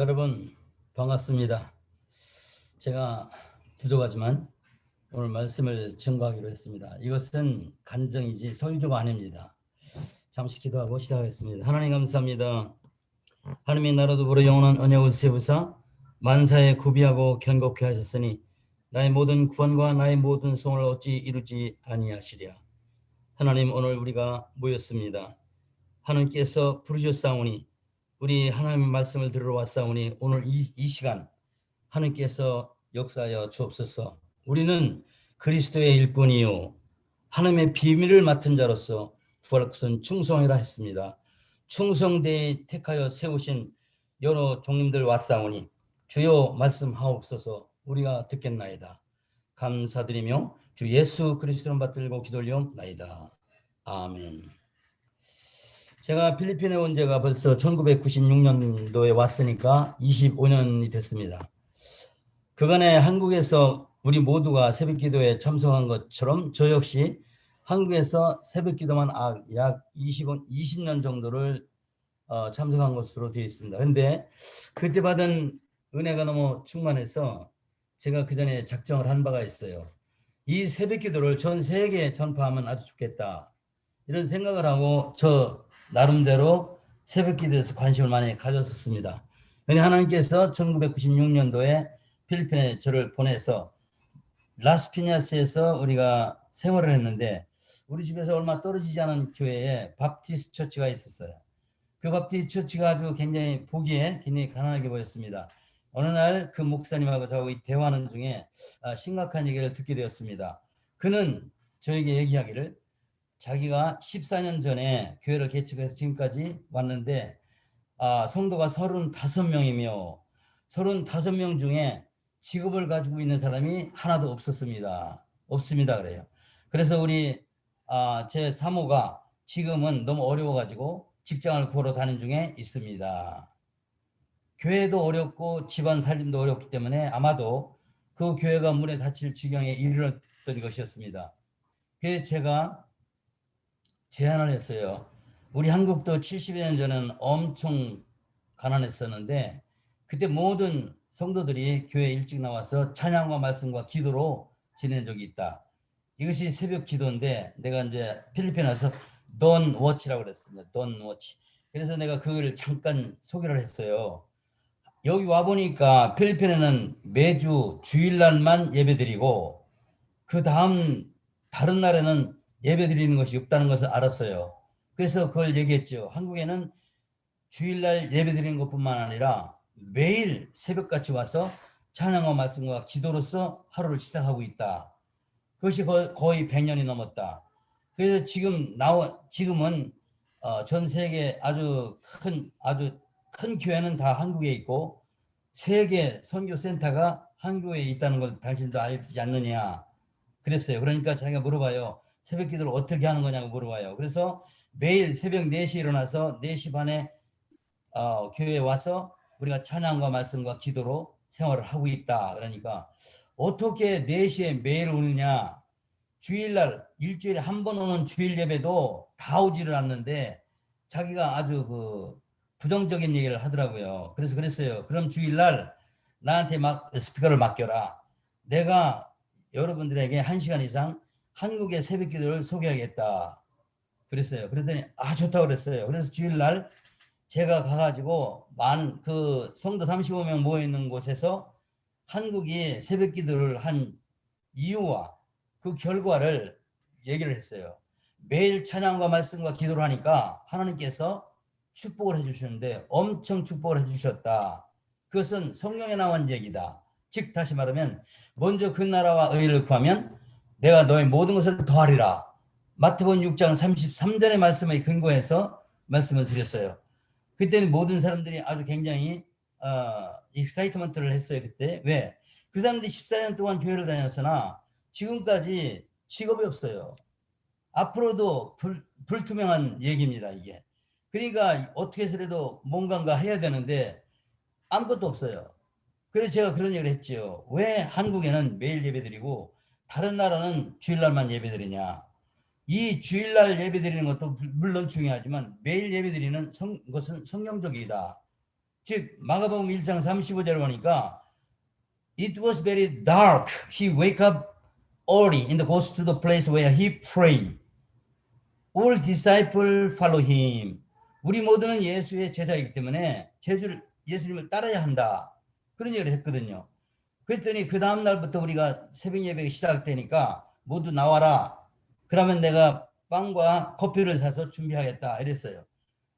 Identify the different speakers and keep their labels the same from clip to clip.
Speaker 1: 여러분 반갑습니다. 제가 부족하지만 오늘 말씀을 증거하기로 했습니다. 이것은 간증이지 설교가 아닙니다. 잠시 기도하고 시작하겠습니다. 하나님 감사합니다. 하나님의 나라도 보러 영원한 언약을 세우사 만사에 구비하고 견고케 하셨으니 나의 모든 구원과 나의 모든 소원을 어찌 이루지 아니하시랴. 하나님, 오늘 우리가 모였습니다. 하나님께서 부르셨사오니 우리 하나님의 말씀을 들으러 왔사오니 오늘 이 시간 하나님께서 역사하여 주옵소서. 우리는 그리스도의 일꾼이요 하나님의 비밀을 맡은 자로서 구할 것은 충성이라 했습니다. 충성대에 택하여 세우신 여러 종님들 왔사오니 주여 말씀하옵소서. 우리가 듣겠나이다. 감사드리며 주 예수 그리스도를 받들고 기도올리옵나이다. 아멘. 제가 필리핀에 온 지가 벌써 1996년도에 왔으니까 25년이 됐습니다. 그간에 한국에서 우리 모두가 새벽기도에 참석한 것처럼 저 역시 한국에서 새벽기도만 약 20년 정도를 참석한 것으로 되어 있습니다. 그런데 그때 받은 은혜가 너무 충만해서 제가 그 전에 작정을 한 바가 있어요. 이 새벽기도를 전 세계에 전파하면 아주 좋겠다. 이런 생각을 하고 저 나름대로 새벽기도에서 관심을 많이 가졌었습니다. 그런데 하나님께서 1996년도에 필리핀에 저를 보내서 라스피냐스에서 우리가 생활을 했는데 우리 집에서 얼마 떨어지지 않은 교회에 밥티스트 처치가 있었어요. 그 밥티스트 처치가 아주 굉장히 보기에 굉장히 가난하게 보였습니다. 어느 날 그 목사님하고 저하고 대화하는 중에 심각한 얘기를 듣게 되었습니다. 그는 저에게 얘기하기를 자기가 14년 전에 교회를 개척해서 지금까지 왔는데 성도가 35명이며 35명 중에 직업을 가지고 있는 사람이 하나도 없었습니다. 없습니다 그래요. 그래서 우리 제 사모가 지금은 너무 어려워가지고 직장을 구하러 다니는 중에 있습니다. 교회도 어렵고 집안 살림도 어렵기 때문에 아마도 그 교회가 문에 닫힐 지경에 이르렀던 것이었습니다. 그래서 제가 제안을 했어요. 우리 한국도 70여 년 전에는 엄청 가난했었는데 그때 모든 성도들이 교회에 일찍 나와서 찬양과 말씀과 기도로 지낸 적이 있다. 이것이 새벽 기도인데 내가 이제 필리핀에 와서 Don't Watch라고 그랬습니다. Don't Watch. 그래서 내가 그걸 잠깐 소개를 했어요. 여기 와보니까 필리핀에는 매주 주일날만 예배드리고 그 다음 다른 날에는 예배 드리는 것이 없다는 것을 알았어요. 그래서 그걸 얘기했죠. 한국에는 주일날 예배 드리는 것뿐만 아니라 매일 새벽같이 와서 찬양과 말씀과 기도로서 하루를 시작하고 있다. 그것이 거의 100년이 넘었다. 그래서 지금은 전 세계 아주 큰 교회는 다 한국에 있고 세계 선교센터가 한국에 있다는 걸 당신도 알지 않느냐 그랬어요. 그러니까 자기가 물어봐요. 새벽 기도를 어떻게 하는 거냐고 물어봐요. 그래서 매일 새벽 4시에 일어나서 4시 반에 교회에 와서 우리가 찬양과 말씀과 기도로 생활을 하고 있다. 그러니까 어떻게 4시에 매일 오느냐. 주일날 일주일에 한 번 오는 주일 예배도 다 오지를 않는데 자기가 아주 그 부정적인 얘기를 하더라고요. 그래서 그랬어요. 그럼 주일날 나한테 스피커를 맡겨라. 내가 여러분들에게 1시간 이상 한국의 새벽 기도를 소개하겠다. 그랬어요. 그랬더니 좋다고 그랬어요. 그래서 주일날 제가 가가지고 많은 그 성도 35명 모여있는 곳에서 한국이 새벽 기도를 한 이유와 그 결과를 얘기를 했어요. 매일 찬양과 말씀과 기도를 하니까 하나님께서 축복을 해주시는데 엄청 축복을 해주셨다. 그것은 성경에 나온 얘기다. 즉 다시 말하면 먼저 그 나라와 의를 구하면 내가 너의 모든 것을 더하리라. 마태복음 6장 33절의 말씀에 근거해서 말씀을 드렸어요. 그때는 모든 사람들이 아주 굉장히 익사이트먼트를 했어요. 그때 왜? 그 사람들이 14년 동안 교회를 다녔으나 지금까지 직업이 없어요. 앞으로도 불투명한 얘기입니다. 이게. 그러니까 어떻게 해서라도 뭔가 해야 되는데 아무것도 없어요. 그래서 제가 그런 얘기를 했죠. 왜 한국에는 매일 예배드리고 다른 나라는 주일날만 예배드리냐. 이 주일날 예배드리는 것도 물론 중요하지만 매일 예배드리는 것은 성경적이다. 즉 마가복음 1장 35절 보니까 It was very dark. He wake up early and goes to the place where he pray. All disciples follow him. 우리 모두는 예수의 제자이기 때문에 예수님을 따라야 한다. 그런 얘기를 했거든요. 그랬더니 그 다음 날부터 우리가 새벽 예배가 시작되니까 모두 나와라. 그러면 내가 빵과 커피를 사서 준비하겠다 이랬어요.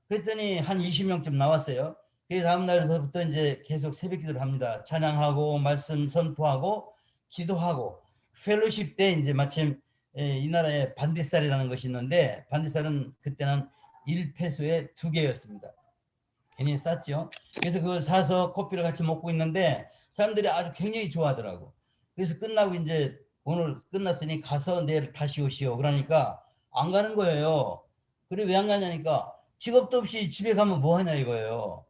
Speaker 1: 그랬더니 한 20명쯤 나왔어요. 그 다음 날부터 이제 계속 새벽 기도를 합니다. 찬양하고 말씀 선포하고 기도하고 펠로십 때 이제 마침 이 나라에 반딧살이라는 것이 있는데 반딧살은 그때는 1페소에 2개였습니다. 괜히 쌌죠. 그래서 그걸 사서 커피를 같이 먹고 있는데 사람들이 아주 굉장히 좋아하더라고. 그래서 끝나고 이제 오늘 끝났으니 가서 내일 다시 오시오. 그러니까 안 가는 거예요. 그래 왜 안 가냐니까 직업도 없이 집에 가면 뭐 하냐 이거예요.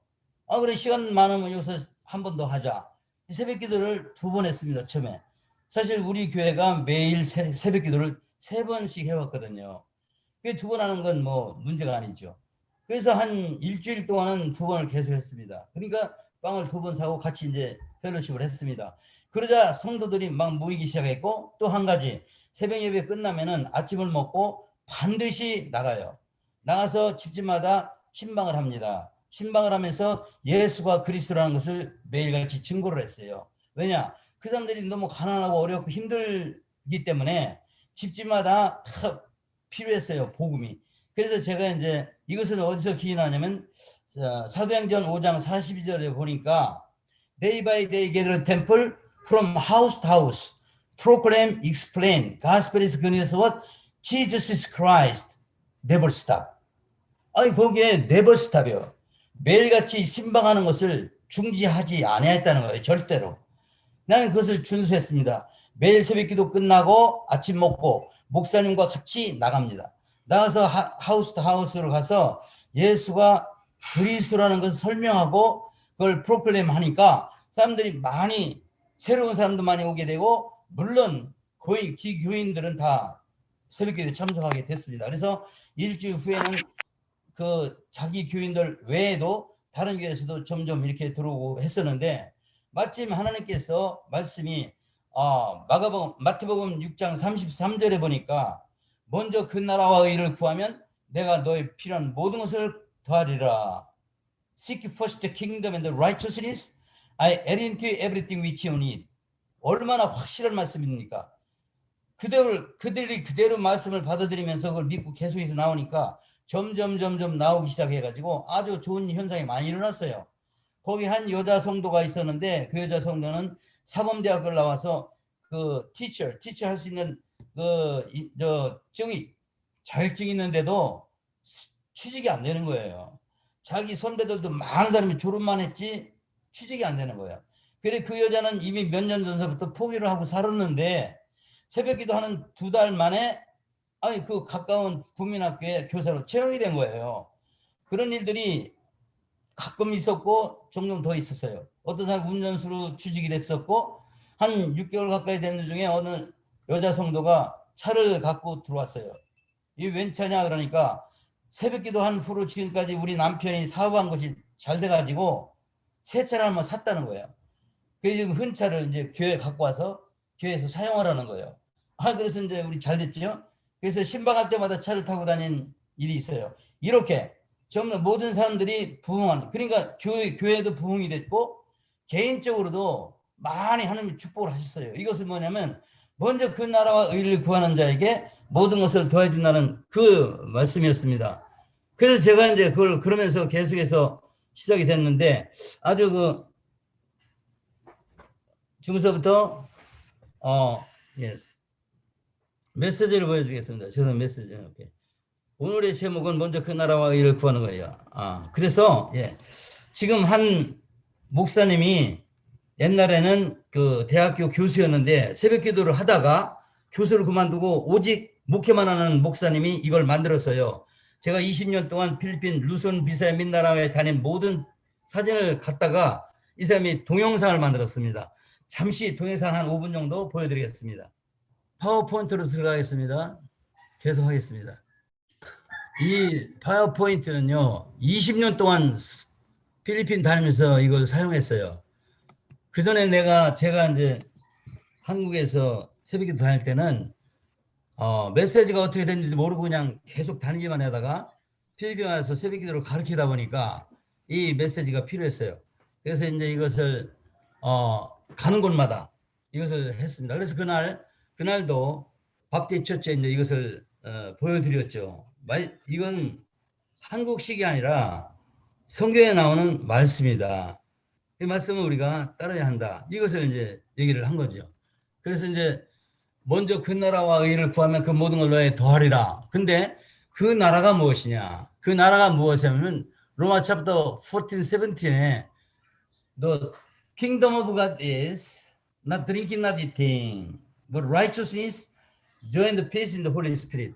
Speaker 1: 아 그래 시간 많으면 여기서 한 번 더 하자. 새벽 기도를 2번 했습니다. 처음에. 사실 우리 교회가 매일 새벽 기도를 3번씩 해왔거든요. 그 2번 하는 건 뭐 문제가 아니죠. 그래서 한 일주일 동안은 2번을 계속 했습니다. 그러니까 빵을 2번 사고 같이 이제 펠로십을 했습니다. 그러자 성도들이 막 모이기 시작했고 또 한 가지 새벽 예배 끝나면은 아침을 먹고 반드시 나가요. 나가서 집집마다 신방을 합니다. 신방을 하면서 예수가 그리스도라는 것을 매일같이 증거를 했어요. 왜냐? 그 사람들이 너무 가난하고 어렵고 힘들기 때문에 집집마다 다 필요했어요. 복음이. 그래서 제가 이제 이것은 어디서 기인하냐면 사도행전 5장 42절에 보니까 Day by day gather temple from house to house proclaim explain gospel is good news what Jesus is Christ never stop. 아니 거기에 never stop이요. 매일같이 신방하는 것을 중지하지 아니했다는 거예요. 절대로. 나는 그것을 준수했습니다. 매일 새벽기도 끝나고 아침 먹고 목사님과 같이 나갑니다. 나가서 하우스 투 하우스로 가서 예수가 그리스도라는 것을 설명하고 그걸 프로클레임 하니까 사람들이 많이 새로운 사람도 많이 오게 되고 물론 거의 기교인들은 다 새벽기도에 참석하게 됐습니다. 그래서 일주일 후에는 그 자기 교인들 외에도 다른 교회에서도 점점 이렇게 들어오고 했었는데 마침 하나님께서 말씀이 마태복음 6장 33절에 보니까 먼저 그 나라와 의를 구하면 내가 너의 필요한 모든 것을 더하리라. Seek first the kingdom and the righteousness. I add into you everything which you need. 얼마나 확실한 말씀입니까? 그들이 그대로 말씀을 받아들이면서 그걸 믿고 계속해서 나오니까 점점 나오기 시작해가지고 아주 좋은 현상이 많이 일어났어요. 거기 한 여자 성도가 있었는데 그 여자 성도는 사범대학을 나와서 그 티처 할 수 있는 자격증이 있는데도 취직이 안 되는 거예요. 자기 선배들도 많은 사람이 졸업만 했지 취직이 안 되는 거예요. 그래 그 여자는 이미 몇 년 전서부터 포기를 하고 살았는데 새벽기도 하는 2달 만에 그 가까운 국민학교에 교사로 채용이 된 거예요. 그런 일들이 가끔 있었고 종종 더 있었어요. 어떤 사람 운전수로 취직이 됐었고 한 6개월 가까이 되는 중에 어느 여자 성도가 차를 갖고 들어왔어요. 이 웬 차냐 그러니까 새벽기도 한 후로 지금까지 우리 남편이 사업한 것이 잘 돼가지고 새 차를 한번 샀다는 거예요. 그래서 지금 흔 차를 이제 교회에 갖고 와서 교회에서 사용하라는 거예요. 그래서 이제 우리 잘 됐죠. 그래서 신방할 때마다 차를 타고 다닌 일이 있어요. 이렇게 전부 모든 사람들이 부흥하는, 그러니까 교회도 부흥이 됐고 개인적으로도 많이 하나님이 축복을 하셨어요. 이것은 뭐냐면 먼저 그 나라와 의를 구하는 자에게 모든 것을 더해준다는 그 말씀이었습니다. 그래서 제가 이제 그걸 그러면서 계속해서 시작이 됐는데 아주 지금서부터 메시지를 보여주겠습니다. 저는 메시지. 이렇게. 오늘의 제목은 먼저 그 나라와 의를 구하는 거예요. 그래서 지금 한 목사님이 옛날에는 그 대학교 교수였는데 새벽 기도를 하다가 교수를 그만두고 오직 목회만 하는 목사님이 이걸 만들었어요. 제가 20년 동안 필리핀 루손 비사의 민나라에 다닌 모든 사진을 갖다가 이 사람이 동영상을 만들었습니다. 잠시 동영상 한 5분 정도 보여드리겠습니다. 파워포인트로 들어가겠습니다. 계속하겠습니다. 이 파워포인트는요, 20년 동안 필리핀 다니면서 이걸 사용했어요. 그 전에 제가 이제 한국에서 새벽기도 다닐 때는 메시지가 어떻게 되는지 모르고 그냥 계속 다니기만 하다가 필리핀 와서 새벽기도를 가르치다 보니까 이 메시지가 필요했어요. 그래서 이제 이것을 가는 곳마다 이것을 했습니다. 그래서 그날도 밥디 처치에 이제 이것을 보여드렸죠. 이건 한국식이 아니라 성경에 나오는 말씀이다. 이 말씀을 우리가 따라야 한다. 이것을 이제 얘기를 한 거죠. 그래서 이제 먼저 그 나라와 의를 구하면 그 모든 걸 너에 더하리라. 근데 그 나라가 무엇이냐? 그 나라가 무엇이냐면 로마 챕터 14, 17에 The kingdom of God is not drinking, not eating, but righteousness, joy and peace in the Holy Spirit.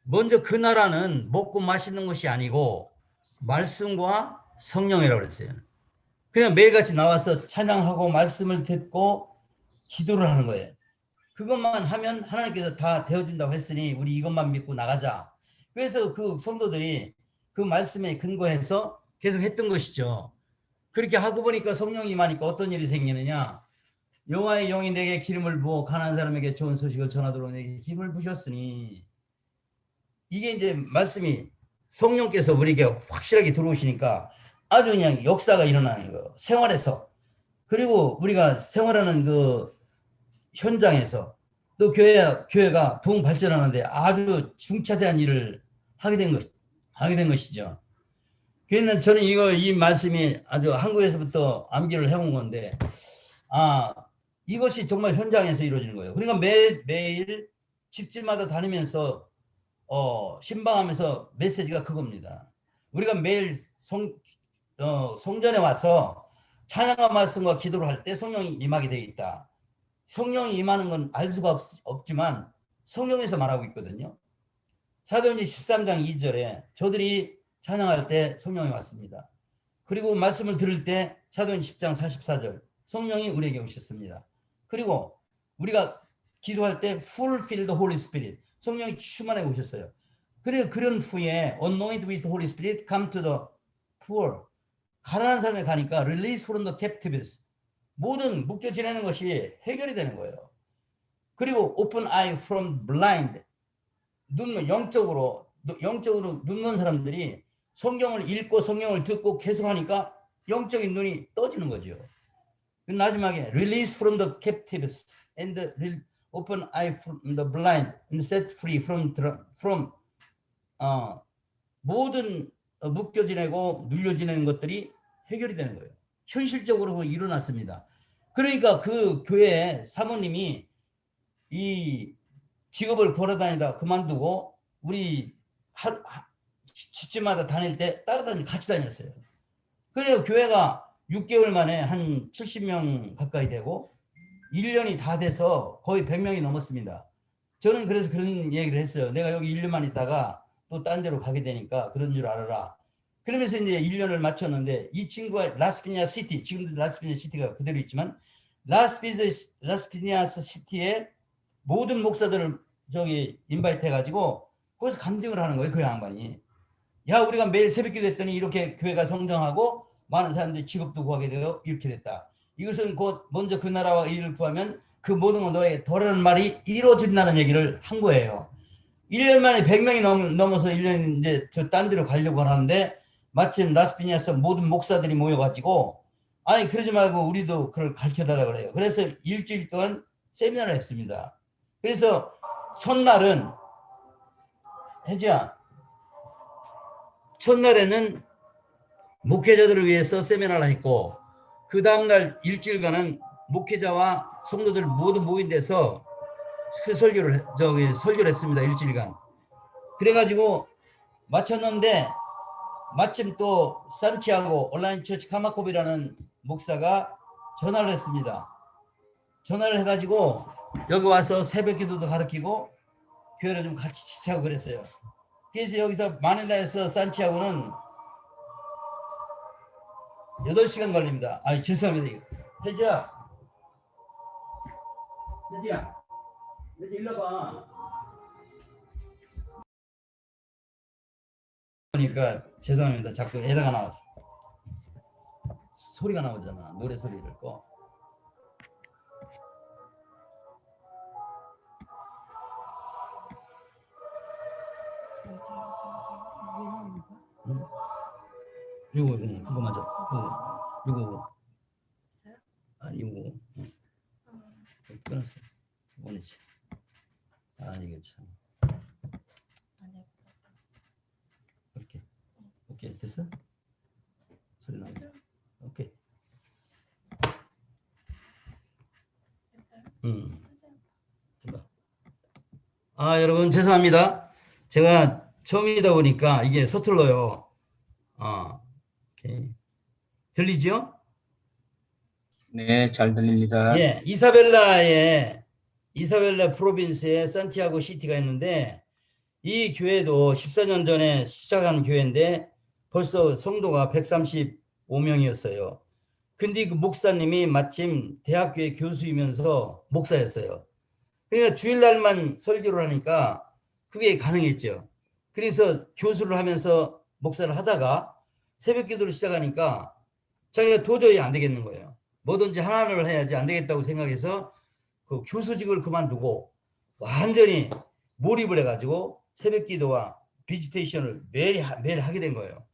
Speaker 1: 먼저 그 나라는 먹고 마시는 것이 아니고 말씀과 성령이라고 그랬어요. 그냥 매일같이 나와서 찬양하고 말씀을 듣고 기도를 하는 거예요. 그것만 하면 하나님께서 다 되어준다고 했으니 우리 이것만 믿고 나가자. 그래서 그 성도들이 그 말씀에 근거해서 계속 했던 것이죠. 그렇게 하고 보니까 성령이 임하니까 어떤 일이 생기느냐. 여호와의 영이 내게 기름을 부어 가난한 사람에게 좋은 소식을 전하도록 내게 힘을 부셨으니, 이게 이제 말씀이 성령께서 우리에게 확실하게 들어오시니까 아주 그냥 역사가 일어나는 거예요. 생활에서. 그리고 우리가 생활하는 그 현장에서 또 교회가 부흥 발전하는데 아주 중차대한 일을 하게 된 것이죠. 그래서 저는 이 말씀이 아주 한국에서부터 암기를 해온 건데, 이것이 정말 현장에서 이루어지는 거예요. 그러니까 매일 집집마다 다니면서 신방하면서 메시지가 그겁니다. 우리가 매일 성전에 와서 찬양과 말씀과 기도를 할 때 성령이 임하게 되어 있다. 성령이 임하는 건 알 수가 없지만 성령에서 말하고 있거든요. 사도행전 13장 2절에 저들이 찬양할 때 성령이 왔습니다. 그리고 말씀을 들을 때 사도행전 10장 44절 성령이 우리에게 오셨습니다. 그리고 우리가 기도할 때 fulfill the Holy Spirit, 성령이 충만해 오셨어요. 그리고 그런 후에 anointed with the Holy Spirit come to the poor, 가난한 사람에 가니까 release from the captives, 모든 묶여 지내는 것이 해결이 되는 거예요. 그리고 open eye from blind, 영적으로 눈먼 사람들이 성경을 읽고 성경을 듣고 계속하니까 영적인 눈이 떠지는 거죠. 마지막에 release from the captives and open eye from the blind and set free from 모든 묶여 지내고 눌려 지내는 것들이 해결이 되는 거예요. 현실적으로 일어났습니다. 그러니까 그 교회 사모님이 이 직업을 걸어다니다 그만두고 우리 집집마다 다닐 때 같이 다녔어요. 그래서 교회가 6개월 만에 한 70명 가까이 되고 1년이 다 돼서 거의 100명이 넘었습니다. 저는 그래서 그런 얘기를 했어요. 내가 여기 1년만 있다가 또 딴 데로 가게 되니까 그런 줄 알아라. 그러면서 이제 1년을 마쳤는데 이 친구가 라스피니아 시티, 지금도 라스피니아 시티가 그대로 있지만 라스피니아 시티에 모든 목사들을 인바이트 해가지고 거기서 간증을 하는 거예요. 그 양반이. 야, 우리가 매일 새벽기도 했더니 이렇게 교회가 성장하고 많은 사람들이 직업도 구하게 되어 이렇게 됐다. 이것은 곧 먼저 그 나라와 의를 구하면 그 모든 걸 너에게 더라는 말이 이루어진다는 얘기를 한 거예요. 1년 만에 100명이 넘어서 1년 이제 저 딴 데로 가려고 하는데 마침 라스피니아에서 모든 목사들이 모여가지고 아니 그러지 말고 우리도 그걸 가르쳐달라고 그래요. 그래서 일주일 동안 세미나를 했습니다. 그래서 첫날은 혜지야, 첫날에는 목회자들을 위해서 세미나를 했고 그 다음날 일주일간은 목회자와 성도들 모두 모인 데서 그 설교를 했습니다. 일주일간. 그래가지고 마쳤는데 마침 또 산티아고 온라인 처치 카마코비라는 목사가 전화를 했습니다. 전화를 해가지고 여기 와서 새벽 기도도 가르치고 교회를 좀 같이 지체하고 그랬어요. 그래서 여기서 마닐라에서 산티아고는 8시간 걸립니다. 죄송합니다. 혜지야, 일로 봐. 그러니까 죄송합니다. 자꾸 에러가 나왔어. 소리가 나오잖아. 노래 소리를 꺼.
Speaker 2: 왜 나오는 거야?
Speaker 1: 응? 그거 맞아. 요거. 아니 요거. 끊었어. 보내지. 아 이게 참. 이렇게. 오케이 됐어? 소리 나오네. 오케이. 해봐. 아 여러분 죄송합니다. 제가 처음이다 보니까 이게 서툴러요. 오케이. 들리죠?
Speaker 3: 네, 잘 들립니다.
Speaker 1: 예, 이사벨라 프로빈스에 산티아고 시티가 있는데 이 교회도 14년 전에 시작한 교회인데 벌써 성도가 135명이었어요. 근데 그 목사님이 마침 대학교의 교수이면서 목사였어요. 그러니까 주일날만 설교를 하니까 그게 가능했죠. 그래서 교수를 하면서 목사를 하다가 새벽 기도를 시작하니까 자기가 도저히 안 되겠는 거예요. 뭐든지 하나를 해야지 안 되겠다고 생각해서 그 교수직을 그만두고 완전히 몰입을 해가지고 새벽 기도와 비지테이션을 매일 하게 된 거예요.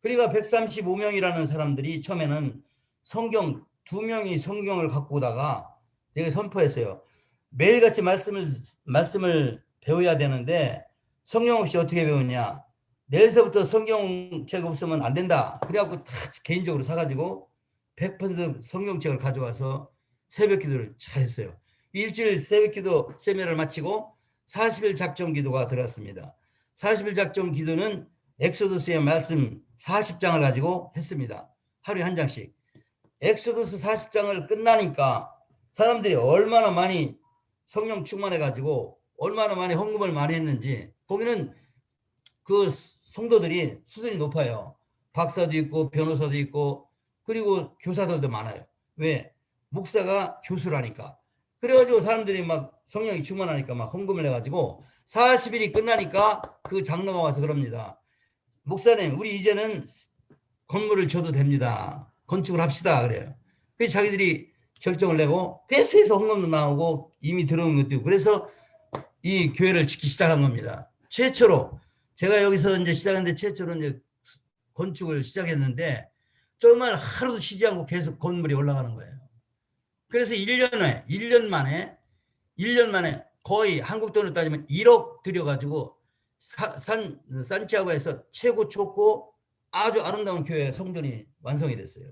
Speaker 1: 그러니까 135명이라는 사람들이 처음에는 성경 2명이 성경을 갖고 오다가 되게 선포했어요. 매일같이 말씀을 배워야 되는데 성경 없이 어떻게 배우냐. 내일서부터 성경책 없으면 안 된다. 그래갖고 다 개인적으로 사가지고 100% 성경책을 가져와서 새벽 기도를 잘했어요. 일주일 새벽 기도 세미나를 마치고 40일 작정 기도가 들어갔습니다. 40일 작정 기도는 엑소더스의 말씀 40장을 가지고 했습니다. 하루에 한 장씩. 엑소더스 40장을 끝나니까 사람들이 얼마나 많이 성령 충만해가지고 얼마나 많이 헌금을 많이 했는지 거기는 그 성도들이 수준이 높아요. 박사도 있고 변호사도 있고 그리고 교사들도 많아요. 왜? 목사가 교수라니까. 그래가지고 사람들이 막 성령이 충만하니까 막 헌금을 해가지고 40일이 끝나니까 그 장로가 와서 그럽니다. 목사님 우리 이제는 건물을 줘도 됩니다. 건축을 합시다 그래요. 그래서 자기들이 결정을 내고 계속해서 헌금도 나오고 이미 들어온 것도 있고 그래서 이 교회를 짓기 시작한 겁니다. 최초로 제가 여기서 이제 시작했는데 최초로 이제 건축을 시작했는데 정말 하루도 쉬지 않고 계속 건물이 올라가는 거예요. 그래서 1년 만에 거의 한국 돈으로 따지면 1억 들여가지고 산티아고에서 최고 좁고 아주 아름다운 교회 성전이 완성이 됐어요.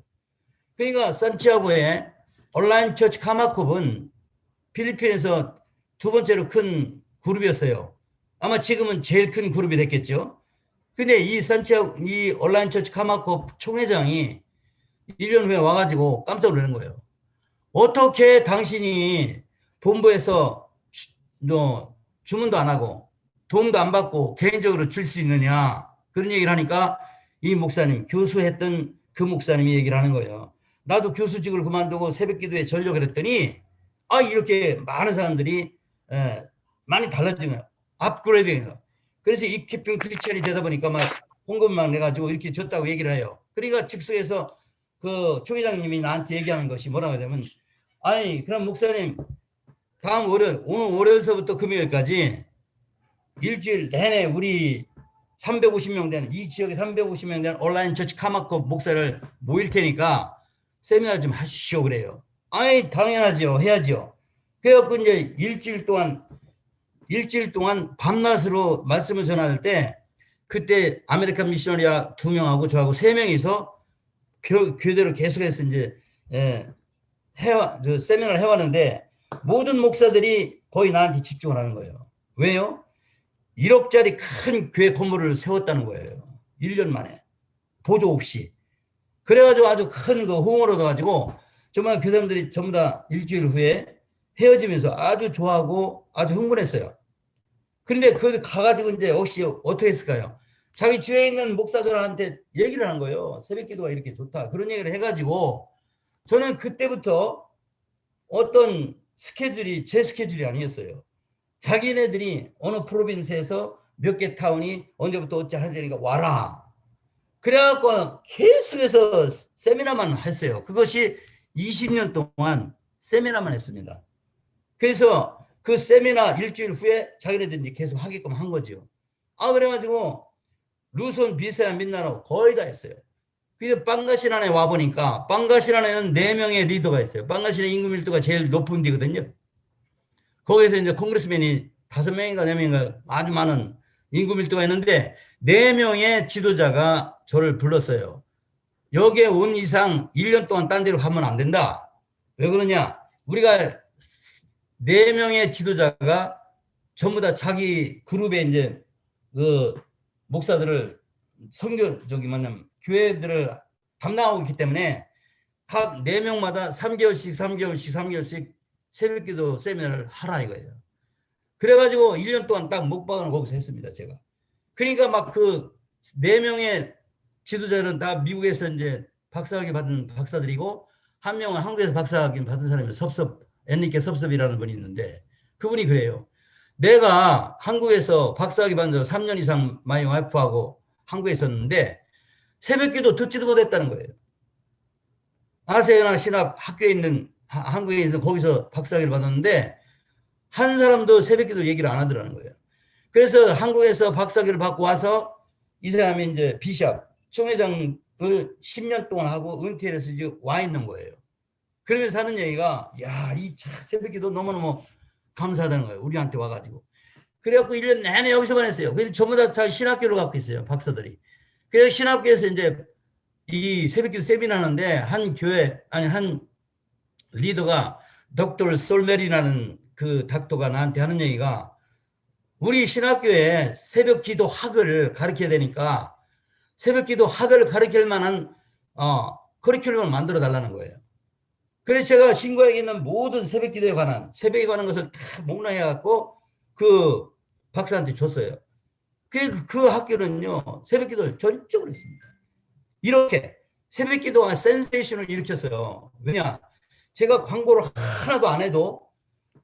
Speaker 1: 그러니까 산티아고의 온라인 처치 카마콥은 필리핀에서 두 번째로 큰 그룹이었어요. 아마 지금은 제일 큰 그룹이 됐겠죠. 근데 이 온라인 처치 카마콥 총회장이 1년 후에 와가지고 깜짝 놀라는 거예요. 어떻게 당신이 본부에서 주문도 안 하고 도움도 안 받고 개인적으로 줄 수 있느냐 그런 얘기를 하니까 이 목사님 교수했던 그 목사님이 얘기를 하는 거예요. 나도 교수직을 그만두고 새벽기도에 전력을 했더니 이렇게 많은 사람들이 많이 달라진 거예요. 업그레이드인 거예요. 그래서 이키핑 크리스천이 되다 보니까 막 헌금만 내가지고 이렇게 줬다고 얘기를 해요. 그러니까 즉석에서 그 총회장님이 나한테 얘기하는 것이 뭐라고 하냐면 그럼 목사님 다음 오늘 월요일서부터 금요일까지 일주일 내내 우리 350명 되는 이 지역에 350명 되는 온라인 처치 카마콥 목사를 모일 테니까 세미나 좀 하시오 그래요. 당연하죠. 해야죠. 그래갖고 이제 일주일 동안 밤낮으로 말씀을 전할 때 그때 아메리칸 미셔너리아 2명하고 저하고 3명이서 교대로 계속해서 이제 세미나를 해왔는데 모든 목사들이 거의 나한테 집중을 하는 거예요. 왜요? 1억짜리 큰 교회 건물을 세웠다는 거예요. 1년 만에 보조 없이. 그래가지고 아주 큰 그 호응을 얻어가지고 정말 그 사람들이 전부 다 일주일 후에 헤어지면서 아주 좋아하고 아주 흥분했어요. 그런데 그 가가지고 이제 역시 어떻게 했을까요? 자기 주위에 있는 목사들한테 얘기를 한 거예요. 새벽기도가 이렇게 좋다. 그런 얘기를 해가지고 저는 그때부터 어떤 스케줄이 제 스케줄이 아니었어요. 자기네들이 어느 프로빈스에서 몇 개 타운이 언제부터 어찌 하니까 와라. 그래갖고 계속해서 세미나만 했어요. 그것이 20년 동안 세미나만 했습니다. 그래서 그 세미나 일주일 후에 자기네들이 계속 하게끔 한 거죠. 그래가지고 루손, 비세아, 민나노 거의 다 했어요. 그래서 빵가시란에 와보니까 빵가시란에는 4명의 리더가 있어요. 빵가시란 인구 밀도가 제일 높은 데거든요. 거기서 이제 콩그레스맨이 5명인가 4명인가 아주 많은 인구 밀도가 있는데 4명의 지도자가 저를 불렀어요. 여기에 온 이상 1년 동안 딴 데로 가면 안 된다. 왜 그러냐? 우리가 4명의 지도자가 전부 다 자기 그룹에 이제 그 목사들을 교회들을 담당하고 있기 때문에 각 4명마다 3개월씩 새벽기도 세미나를 하라 이거예요. 그래가지고 1년 동안 딱 목박을 거기서 했습니다, 제가. 그러니까 막 그 4명의 지도자는 다 미국에서 이제 박사학위 받은 박사들이고, 한 명은 한국에서 박사학위 받은 사람이 엔리케 섭섭이라는 분이 있는데, 그분이 그래요. 내가 한국에서 박사학위 받은 지 3년 이상 마이 와이프하고 한국에 있었는데, 새벽기도 듣지도 못했다는 거예요. 아세아나 신학 학교에 있는 한국에 있는 거기서 박사학위를 받았는데 한 사람도 새벽기도 얘기를 안 하더라는 거예요. 그래서 한국에서 박사학위를 받고 와서 이 사람이 이제 비샵 총회장을 10년 동안 하고 은퇴해서 이제 와 있는 거예요. 그러면서 하는 얘기가 이 새벽기도 너무너무 감사하다는 거예요. 우리한테 와가지고. 그래갖고 1년 내내 여기서만 했어요. 그래서 전부 다 신학교를 갖고 있어요. 박사들이. 그래서 신학교에서 이제 이 새벽기도 세미나 하는데 한 리더가 덕터 솔메리라는 그 닥터가 나한테 하는 얘기가 우리 신학교에 새벽기도 학을 가르쳐야 되니까 새벽기도 학을 가르칠 만한 커리큘럼을 만들어 달라는 거예요. 그래서 제가 신구약에 있는 모든 새벽에 관한 것을 다 목록해갖고 그 박사한테 줬어요. 그래서 그 학교는요 새벽기도를 전적으로 했습니다. 이렇게 새벽기도가 센세이션을 일으켰어요. 왜냐? 제가 광고를 하나도 안 해도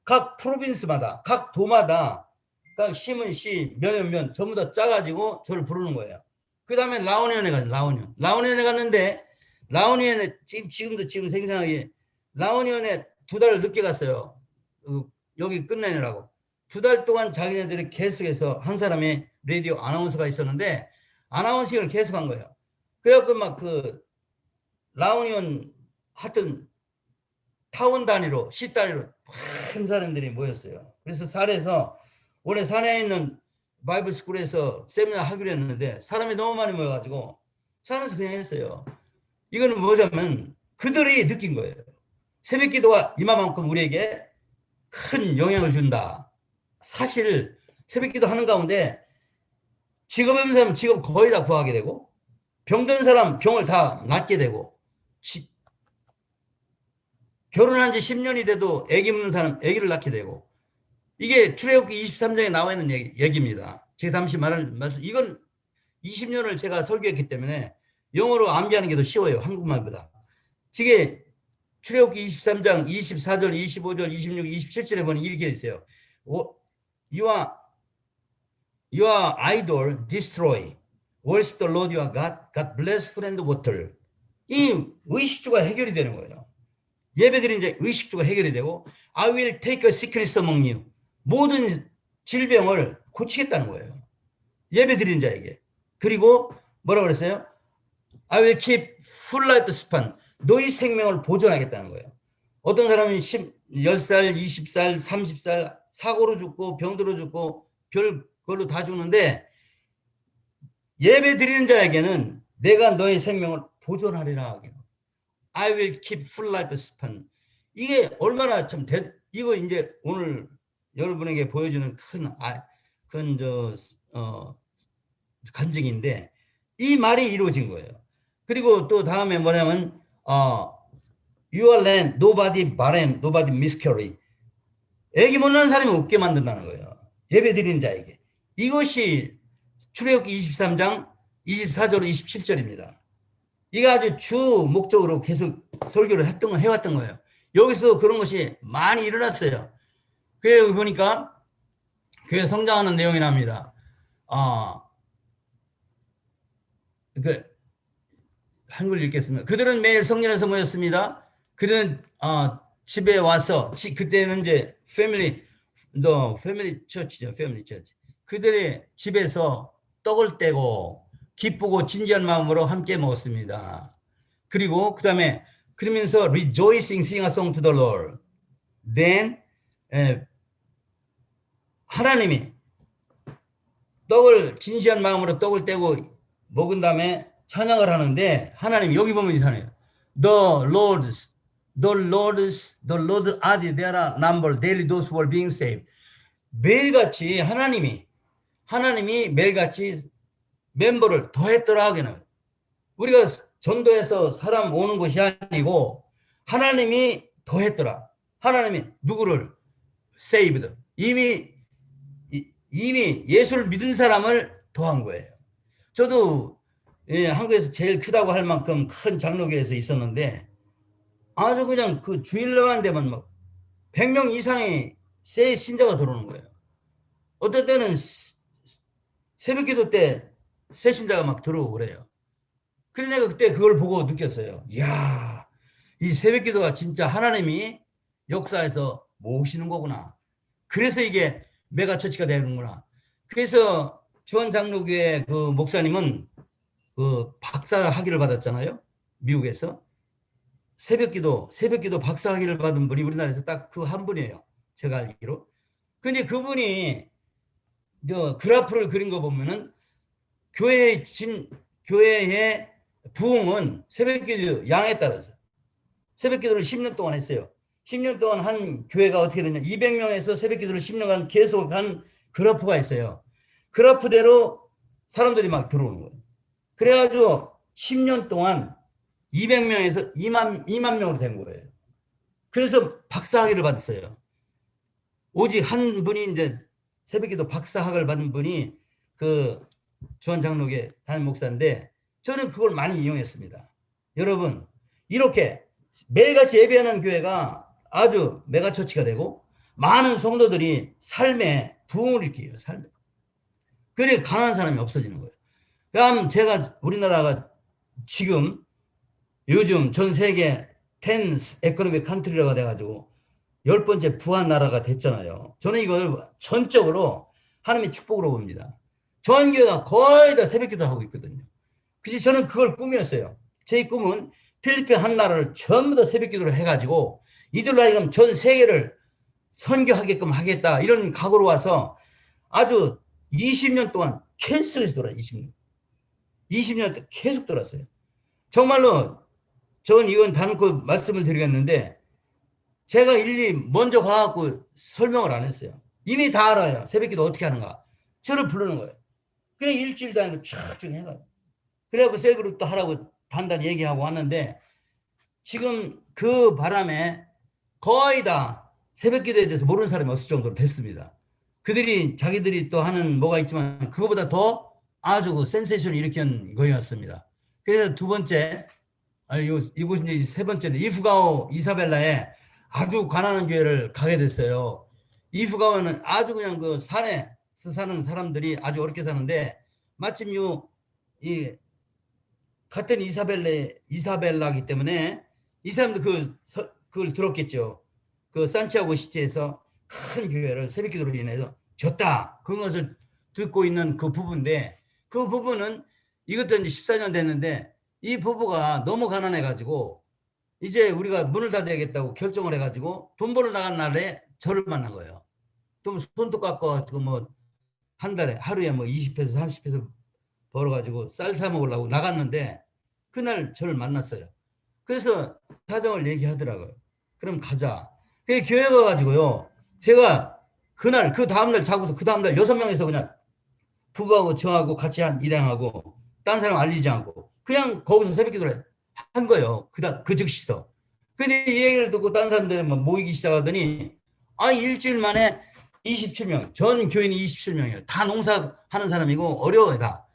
Speaker 1: 각 프로빈스마다, 각 도마다 각 시문시 면 전부 다 짜가지고 저를 부르는 거예요. 그 다음에 라오니언에 갔어요. 라오니언에 갔는데 라오니언에 지금 생생하게 라오니언에 2달 늦게 갔어요. 여기 끝내느라고. 2달 동안 자기네들이 계속해서 한 사람의 라디오 아나운서가 있었는데 아나운싱을 계속 한 거예요. 그래갖고 막 라오니언 하여튼 타운 단위로 시 단위로 많은 사람들이 모였어요. 그래서 산에서 올해 산에 있는 바이블 스쿨에서 세미나 하기로 했는데 사람이 너무 많이 모여가지고 산에서 그냥 했어요. 이거는 뭐냐면 그들이 느낀 거예요. 새벽기도가 이만큼 우리에게 큰 영향을 준다. 사실 새벽기도 하는 가운데 직업 없는 사람 직업 거의 다 구하게 되고 병든 사람 병을 다 낫게 되고 결혼한 지 10년이 돼도 아기 없는 사람 아기를 낳게 되고 이게 출애굽기 23장에 나와 있는 얘기입니다. 제가 잠시 말씀 이건 20년을 제가 설교했기 때문에 영어로 암기하는 게 더 쉬워요. 한국말보다. 지금 출애굽기 23장 24절 25절 26 27절에 보니 이렇게 있어요. Your idol destroy. Worship the Lord your God. God bless food and water. 이 의식주가 해결이 되는 거예요. 예배드린 이제 의식주가 해결이 되고 I will take a sickness among you. 모든 질병을 고치겠다는 거예요. 예배드린 자에게. 그리고 뭐라고 그랬어요? I will keep full life span. 너희 생명을 보존하겠다는 거예요. 어떤 사람이 10살, 20살, 30살 사고로 죽고 병들어 죽고 별걸로 다 죽는데 예배드리는 자에게는 내가 너의 생명을 보존하리라. I will keep full life span. 이게 얼마나 참 이거 이제 오늘 여러분에게 보여주는 큰 간증인데 이 말이 이루어진 거예요. 그리고 또 다음에 뭐냐면 Your land, nobody barren, nobody miscarry. 애기 못 낳는 사람이 없게 만든다는 거예요. 예배드리는 자에게. 이것이 출애굽기 23장 24절 27절입니다. 이게 아주 주 목적으로 계속 설교를 해왔던 거예요. 여기서도 그런 것이 많이 일어났어요. 그래 보니까 교회 성장하는 내용이 납니다. 한글 읽겠습니다. 그들은 매일 성전에서 모였습니다. 그들은 집에 와서 그때는 이제 패밀리 처치죠. 패밀리 처치. 그들의 집에서 떡을 떼고 기쁘고 진지한 마음으로 함께 먹었습니다. 그리고 그다음에 그러면서 rejoicing, sing a song to the Lord. Then 하나님이 떡을 진지한 마음으로 떡을 떼고 먹은 다음에 찬양을 하는데 하나님 여기 보면 이상해요. The Lord added their number daily those who were being saved. 매일같이 하나님이 매일같이 멤버를 더했더라 하기는. 우리가 전도해서 사람 오는 곳이 아니고 하나님이 더했더라. 하나님이 누구를 saved. 이미 예수를 믿은 사람을 더한 거예요. 저도 한국에서 제일 크다고 할 만큼 큰 장로교에서 있었는데 아주 그냥 그 주일날만 되면 막 100명 이상의 새 신자가 들어오는 거예요. 어떨 때는 새벽기도 때 새 신자가 막 들어오고 그래요. 그래 내가 그때 그걸 보고 느꼈어요. 이야, 이 새벽기도가 진짜 하나님이 역사에서 모으시는 거구나. 그래서 이게 메가처치가 되는구나. 그래서 주한장로교회 그 목사님은 그 박사 학위를 받았잖아요. 미국에서. 새벽기도 박사 학위를 받은 분이 우리나라에서 딱 그 한 분이에요. 제가 알기로. 근데 그분이 저 그래프를 그린 거 보면은 교회의 부흥은 새벽기도 양에 따라서 새벽기도를 10년 동안 했어요. 10년 동안 한 교회가 어떻게 되냐. 200명에서 새벽기도를 10년간 계속 한 그래프가 있어요. 그래프대로 사람들이 막 들어오는 거예요. 그래가지고 10년 동안 200명에서 2만 명으로 된 거예요. 그래서 박사학위를 받았어요. 오직 한 분이 이제 새벽기도 박사학위를 받은 분이 그 주한장로교회 담임 목사인데 저는 그걸 많이 이용했습니다. 여러분 이렇게 매일같이 예배하는 교회가 아주 메가처치가 되고 많은 성도들이 삶에 부흥을 일으켜요. 삶에. 그래 가난한 사람이 없어지는 거예요. 그럼 제가 우리나라가 지금 요즘 전 세계 10th economic country가 돼가지고 10번째 부한 나라가 됐잖아요. 저는 이걸 전적으로 하나님의 축복으로 봅니다. 전 교회가 거의 다 새벽기도 하고 있거든요. 그래서 저는 그걸 꿈이었어요. 제 꿈은 필리핀 한 나라를 전부 다 새벽기도를 해가지고 이들로 하여금 전 세계를 선교하게끔 하겠다 이런 각오로 와서 아주 20년 동안 계속해서 돌아요. 20년 계속 돌았어요. 정말로 저는 이건 단고 말씀을 드리겠는데 제가 일일이 먼저 가갖고 설명을 안 했어요. 이미 다 알아요. 새벽기도 어떻게 하는가. 저를 부르는 거예요. 그래 일주일 다니고 쭉쭉 해가요. 그래갖고 셀그룹도 하라고 단단히 얘기하고 왔는데 지금 그 바람에 거의 다 새벽기도에 대해서 모르는 사람이 없을 정도로 됐습니다. 그들이 자기들이 또 하는 뭐가 있지만 그거보다 더 아주 그 센세이션을 일으킨 거였습니다. 그래서 두 번째, 이곳이 이제 세 번째는 이프가오 이사벨라에 아주 가난한 교회를 가게 됐어요. 이프가오는 아주 그냥 그 산에서 사는 사람들이 아주 어렵게 사는데 마침 이 같은 이사벨라기 때문에 이 사람도 그걸 들었겠죠. 그 산티아고 시티에서 큰 교회를 새벽기도로 인해서 졌다. 그것을 듣고 있는 그 부부인데 그 부부는 이것도 이제 14년 됐는데 이 부부가 너무 가난해가지고 이제 우리가 문을 닫아야겠다고 결정을 해가지고 돈 벌러 나간 날에 저를 만난 거예요. 좀 손도 깎아가지고 뭐 한 달에 하루에 뭐 20페소 30페소 벌어가지고 쌀 사 먹으려고 나갔는데 그날 저를 만났어요. 그래서 사정을 얘기하더라고요. 그럼 가자. 그래서 교회 가가지고요. 제가 그날 그 다음날 자고서 그 다음날 6명에서 그냥 부부하고 저하고 같이 일행하고 딴 사람 알리지 않고 그냥 거기서 새벽기도를 한 거예요. 그 즉시서. 근데 이 얘기를 듣고 딴 사람들이 모이기 시작하더니 일주일 만에 27명 전 교인이 27명이에요. 다 농사하는 사람이고 어려워요 다.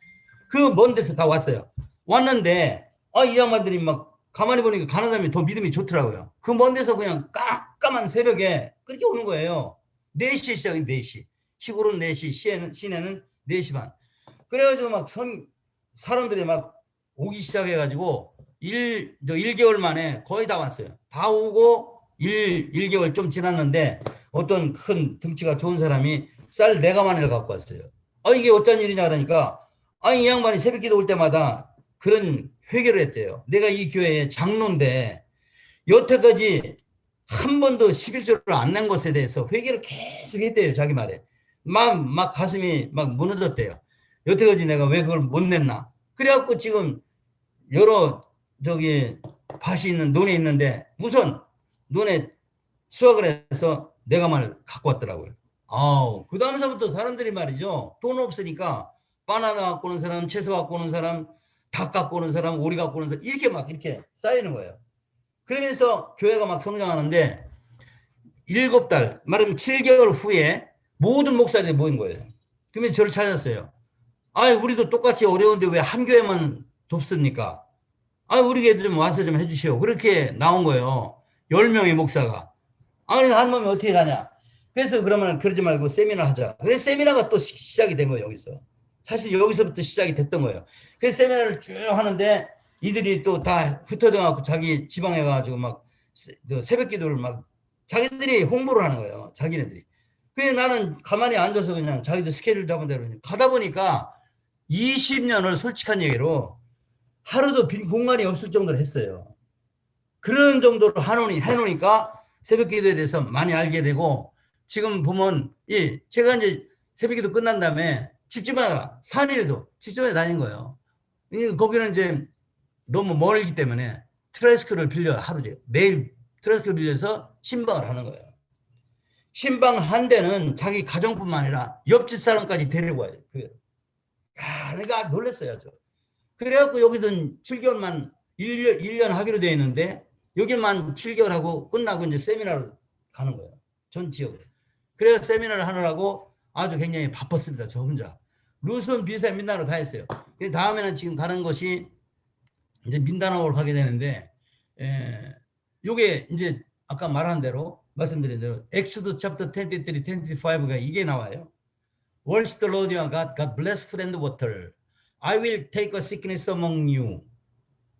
Speaker 1: 그 먼 데서 다 왔어요. 왔는데 이 양반들이 막 가만히 보니까 가는 사람이 더 믿음이 좋더라고요. 그 먼 데서 그냥 깜깜한 새벽에 그렇게 오는 거예요. 4시에 시작인 4시. 시골은 4시, 시내는 4시 반. 그래가지고 막 사람들이 막 오기 시작해가지고 저 1개월 만에 거의 다 왔어요. 다 오고 1개월 좀 지났는데 어떤 큰 등치가 좋은 사람이 쌀 4가마니를 갖고 왔어요. 이게 어쩐 일이냐 그러니까 이 양반이 새벽기도 올 때마다 그런 회개를 했대요. 내가 이 교회의 장로인데 여태까지 한 번도 11조를 안 낸 것에 대해서 회개를 계속 했대요. 자기 말에. 막 가슴이 막 무너졌대요. 여태까지 내가 왜 그걸 못 냈나. 그래갖고 지금 여러 밭이 있는 논에 있는데 우선 논에 수확을 해서 4가마를 갖고 왔더라고요. 그 다음서부터 사람들이 말이죠. 돈 없으니까 바나나 갖고 오는 사람, 채소 갖고 오는 사람, 닭 갖고 오는 사람, 오리 갖고 오는 사람 이렇게 쌓이는 거예요. 그러면서 교회가 막 성장하는데 7달, 말하면 7개월 후에 모든 목사들이 모인 거예요. 그러면 저를 찾았어요. 우리도 똑같이 어려운데 왜 한 교회만 돕습니까? 우리 교회 좀 와서 좀 해주시오. 그렇게 나온 거예요. 10명의 목사가. 그래서 한 몸이 어떻게 가냐. 그래서 그러면 그러지 말고 세미나 하자. 그래서 세미나가 또 시작이 된 거예요. 여기서. 사실 여기서부터 시작이 됐던 거예요. 그래서 세미나를 쭉 하는데 이들이 또 다 흩어져 갖고 자기 지방에 가지고 막 새벽 기도를 막 자기들이 홍보를 하는 거예요. 자기네들이. 그래서 나는 가만히 앉아서 그냥 자기들 스케줄 잡은 대로 가다 보니까 20년을 솔직한 얘기로 하루도 빈 공간이 없을 정도로 했어요. 그런 정도로 해놓으니까 새벽 기도에 대해서 많이 알게 되고 지금 보면 제가 이제 새벽 기도 끝난 다음에 집집마다 산일도 집집마다 다닌 거예요. 거기는 이제 너무 멀기 때문에 트레스크를 빌려 하루에 매일 트레스크를 빌려서 신방을 하는 거예요. 신방 한 대는 자기 가정뿐만 아니라 옆집 사람까지 데리고 와요. 그러니까 놀랐어요. 그래갖고 여기는 7개월만 1년 하기로 되어 있는데 여기만 7개월 하고 끝나고 이제 세미나를 가는 거예요. 전 지역으로. 그래서 세미나를 하느라고 아주 굉장히 바빴습니다. 저 혼자. 루스론 비사 민다나오 다 했어요. 다음에는 지금 가는 것이 이제 민다나오로 가게 되는데 요게 이제 아까 말한 대로 말씀드린 대로 엑소드 챕터 23, 25가 이게 나와요. Worship the Lord your God, God bless food and water. I will take a sickness among you.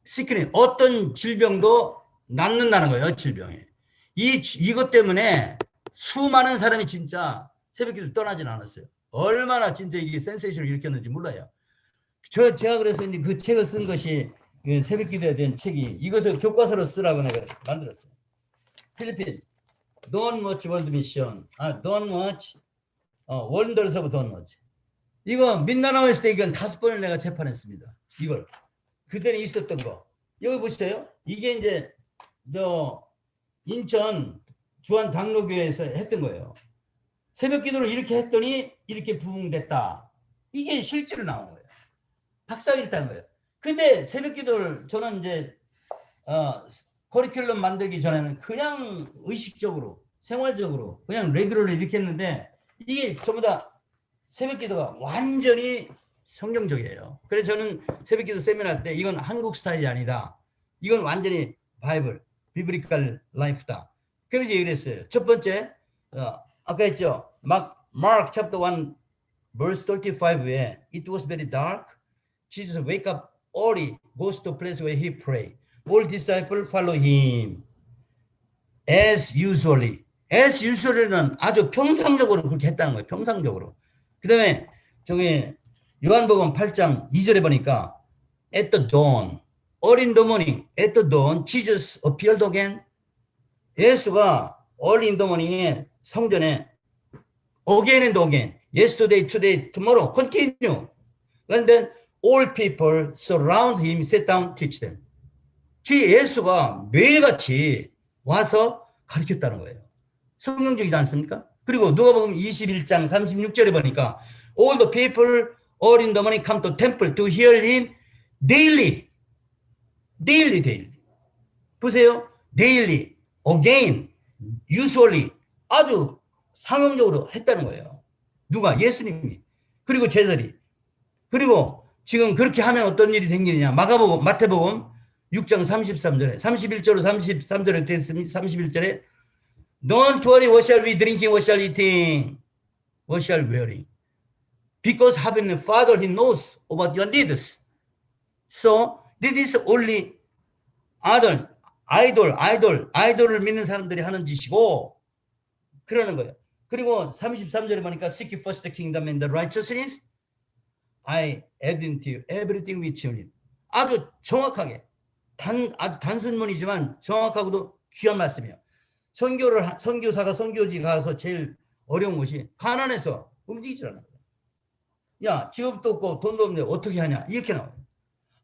Speaker 1: sickness, 어떤 질병도 낫는다는 거예요. 질병이. 이것 때문에 수많은 사람이 진짜 새벽기도를 떠나진 않았어요. 얼마나 진짜 이게 센세이션을 일으켰는지 몰라요. 제가 그래서 이제 그 책을 쓴 것이 그 새벽기도에 대한 책이 이것을 교과서로 쓰라고 내가 만들었어요. 필리핀 Don't Watch World Mission, Don't Watch Wonders of Don't Watch. 이거 민다나오 있을 때 이건 5번을 내가 재판했습니다. 이걸 그때는 있었던 거 여기 보세요. 이게 이제 인천 주한 장로교회에서 했던 거예요. 새벽 기도를 이렇게 했더니 이렇게 부흥됐다. 이게 실제로 나온 거예요. 박사일 딴 거예요. 근데 새벽 기도를 저는 이제 커리큘럼 만들기 전에는 그냥 의식적으로 생활적으로 그냥 레귤러로 이렇게 했는데 이게 전부 다 새벽 기도가 완전히 성경적이에요. 그래서 저는 새벽 기도 세미나 할 때 이건 한국 스타일이 아니다. 이건 완전히 바이블, 비브리컬 라이프다. 그래서 얘기를 했어요. 첫 번째, 아까 했죠. Mark chapter 1, verse 35에 It was very dark. Jesus wake up early, goes to a place where he pray. All disciples follow him. As usually. As usually는 아주 평상적으로 그렇게 했다는 거예요. 평상적으로. 그 다음에 요한복음 8장 2절에 보니까 At the dawn, early in the morning, at the dawn, Jesus appeared again. 예수가 early in the morning에 성전에 again and again, yesterday, today, tomorrow, continue. And then all people surround him, sit down, teach them. 예수가 매일같이 와서 가르쳤다는 거예요. 성경적이지 않습니까? 그리고 누가복음 21장 36절에 보니까 all the people all in the morning come to temple to hear him daily. daily. 보세요. daily, again, usually 아주 상용적으로 했다는 거예요. 누가? 예수님이. 그리고 제자들이. 그리고 지금 그렇게 하면 어떤 일이 생기느냐. 마태복음 6장 33절에 31절로 33절에 됐습니다. 31절에 Don't worry, what shall we drinking, what shall we eating, what shall we wearing? Because Heavenly Father, He knows about your needs. So, this is only 아이돌을 믿는 사람들이 하는 짓이고 그러는 거예요. 그리고 33절에 보니까 seek first the kingdom and the righteousness I add into you everything which you need. 아주 정확하게 아주 단순문이지만 정확하고도 귀한 말씀이에요. 선교사가 선교지 가서 제일 어려운 것이 가난해서 움직이질 않아요. 야, 직업도 없고 돈도 없는데 어떻게 하냐 이렇게 나와요.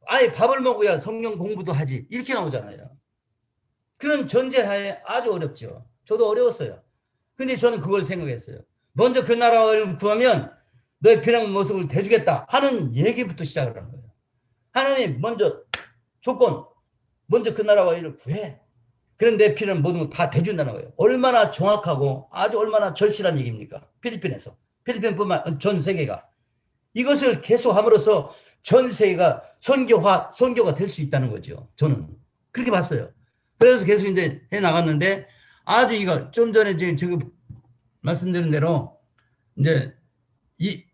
Speaker 1: 아예 밥을 먹어야 성경 공부도 하지 이렇게 나오잖아요. 그런 전제하에 아주 어렵죠. 저도 어려웠어요. 근데 저는 그걸 생각했어요. 먼저 그 나라를 구하면 너의 필요한 모습을 대주겠다 하는 얘기부터 시작을 한 거예요. 하나님 먼저 조건, 먼저 그 나라와 일을 구해. 그런 내 필요한 모든 걸 다 대준다는 거예요. 얼마나 정확하고 아주 얼마나 절실한 얘기입니까? 필리핀뿐만 전 세계가 이것을 계속함으로써 전 세계가 선교가 될 수 있다는 거죠. 저는 그렇게 봤어요. 그래서 계속 이제 해 나갔는데 아주 이거 좀 전에 지금 말씀드린 대로 이제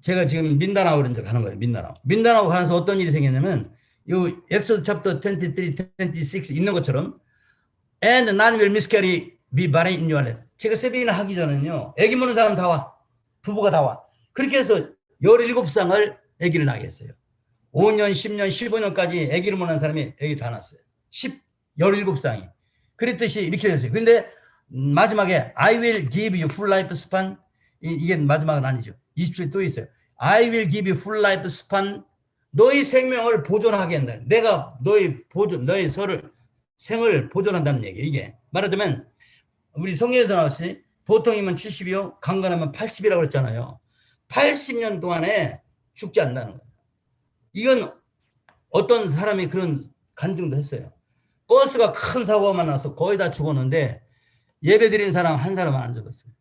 Speaker 1: 제가 지금 민다나오로 이제 가는 거예요. 민다나오 가면서 어떤 일이 생겼냐면 이 엑소드 챕터 23, 26 있는 것처럼 and none will miscarry be barren in your land. 제가 세미나 하기 전에는요. 아기 먹는 사람 다 와. 부부가 다 와. 그렇게 해서 17쌍을 아기를 낳게 했어요. 5년, 10년, 15년까지 아기를 못 낳은 사람이 아기 다 낳았어요. 17쌍이. 그랬듯이 이렇게 됐어요. 근데 마지막에 I will give you full life span. 이게 마지막은 아니죠. 20절에 또 있어요. I will give you full life span. 너희 생명을 보존하게 한다. 내가 너희 생을 보존한다는 얘기예요. 이게 말하자면 우리 성경에도 나왔지. 보통이면 70이요. 강건하면 80이라고 그랬잖아요. 80년 동안에 죽지 않는다는 거예요. 이건 어떤 사람이 그런 간증도 했어요. 버스가 큰 사고가 나서 거의 다 죽었는데 예배 드린 사람 한 사람은 안 죽었어요.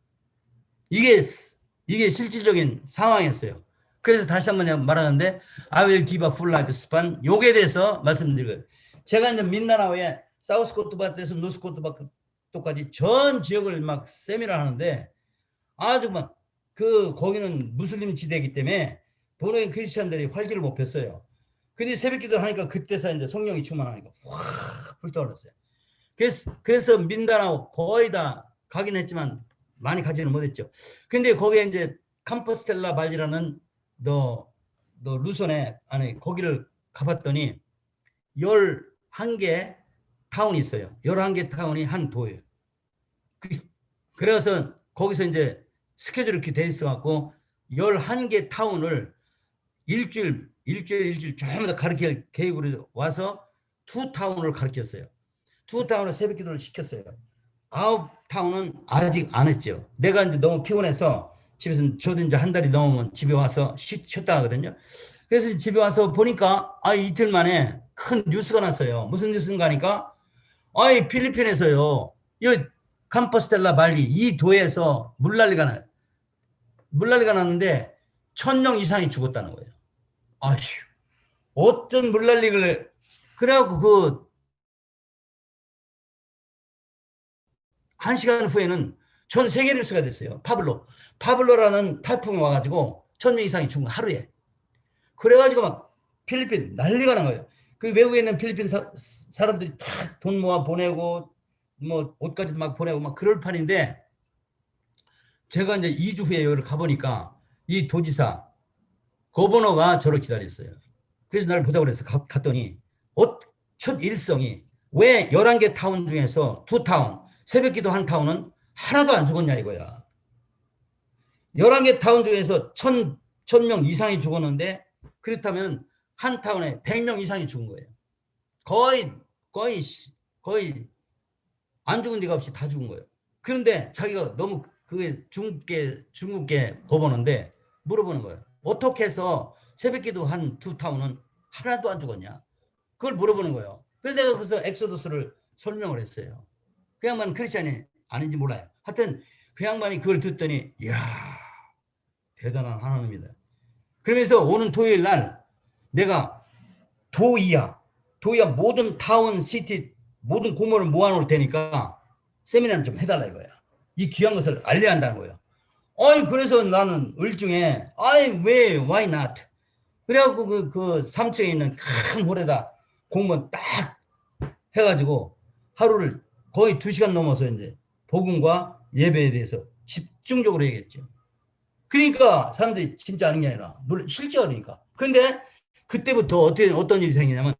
Speaker 1: 이게 실질적인 상황이었어요. 그래서 다시 한번 말하는데 I will give a full life span. 요게 대해서 말씀드리고요. 제가 이제 민다나오에 사우스 코트바트에서 노스 코트바트까지 전 지역을 막 세미나를 하는데 아주 막 거기는 무슬림 지대이기 때문에 본어인 크리스천들이 활기를 못 폈어요. 근데 새벽기도 하니까 그때서 이제 성령이 충만하니까 확 불타올랐어요. 그래서 민다나오 거의 다 가긴 했지만 많이 가지는 못했죠. 근데 거기에 이제 캄퍼스텔라 발리라는 루손에 거기를 가봤더니 11개 타운이 있어요. 11개 타운이 한 도예요. 그래서 거기서 이제 스케줄이 이렇게 돼 있어갖고 11개 타운을 일주일 전부 다 가르칠 계획으로 와서 2타운을 가르쳤어요. 2타운을 새벽 기도를 시켰어요. 9타운은 아직 안 했죠. 내가 이제 너무 피곤해서 집에서 저도 이제 한 달이 넘으면 집에 와서 쉬었다 하거든요. 그래서 집에 와서 보니까 이틀 만에 큰 뉴스가 났어요. 무슨 뉴스인가 하니까 필리핀에서요. 이 캄퍼스텔라 발리 이 도에서 물난리가 났는데 1000명 이상이 죽었다는 거예요. 아휴, 어떤 물난리를 그래갖고 한 시간 후에는 전 세계 뉴스가 됐어요. 파블로라는 타이풍이 와가지고 1000명 이상이 죽은 하루에. 그래가지고 막 필리핀 난리가 난 거예요. 그 외국에 있는 필리핀 사람들이 다 돈 모아 보내고 뭐 옷까지 막 보내고 막 그럴 판인데 제가 이제 2주 후에 여기를 가보니까 이 도지사 거버너가 저를 기다렸어요. 그래서 나를 보자고 그래서 갔더니 첫 일성이 왜 11개 타운 중에서 2타운 새벽기도 한 타운은 하나도 안 죽었냐 이거야. 11개 타운 중에서 1000명 이상이 죽었는데 그렇다면 한 타운에 100명 이상이 죽은 거예요. 거의 안 죽은 데가 없이 다 죽은 거예요. 그런데 자기가 너무 그게 중국계 거버는데 물어보는 거예요. 어떻게 해서 새벽기도 한 2타운은 하나도 안 죽었냐? 그걸 물어보는 거예요. 그래서 내가 그래서 엑소더스를 설명을 했어요. 그 양반 크리스찬이 아닌지 몰라요. 하여튼 그 양반이 그걸 듣더니 이야 대단한 하나님이다. 그러면서 오는 토요일 날 내가 도이야 모든 타운 시티 모든 고모를 모아놓을 테니까 세미나를 좀 해달라 이거야. 이 귀한 것을 알려야 한다는 거예요. 그래서 나는 을중에 why not? 그래갖고 그 3층에 있는 큰 홀에다 공무원 딱 해가지고 하루를 거의 2시간 넘어서 이제 복음과 예배에 대해서 집중적으로 얘기했죠. 그러니까 사람들이 진짜 아는 게 아니라 실제 그러니까. 근데 그때부터 어떤 일이 생기냐면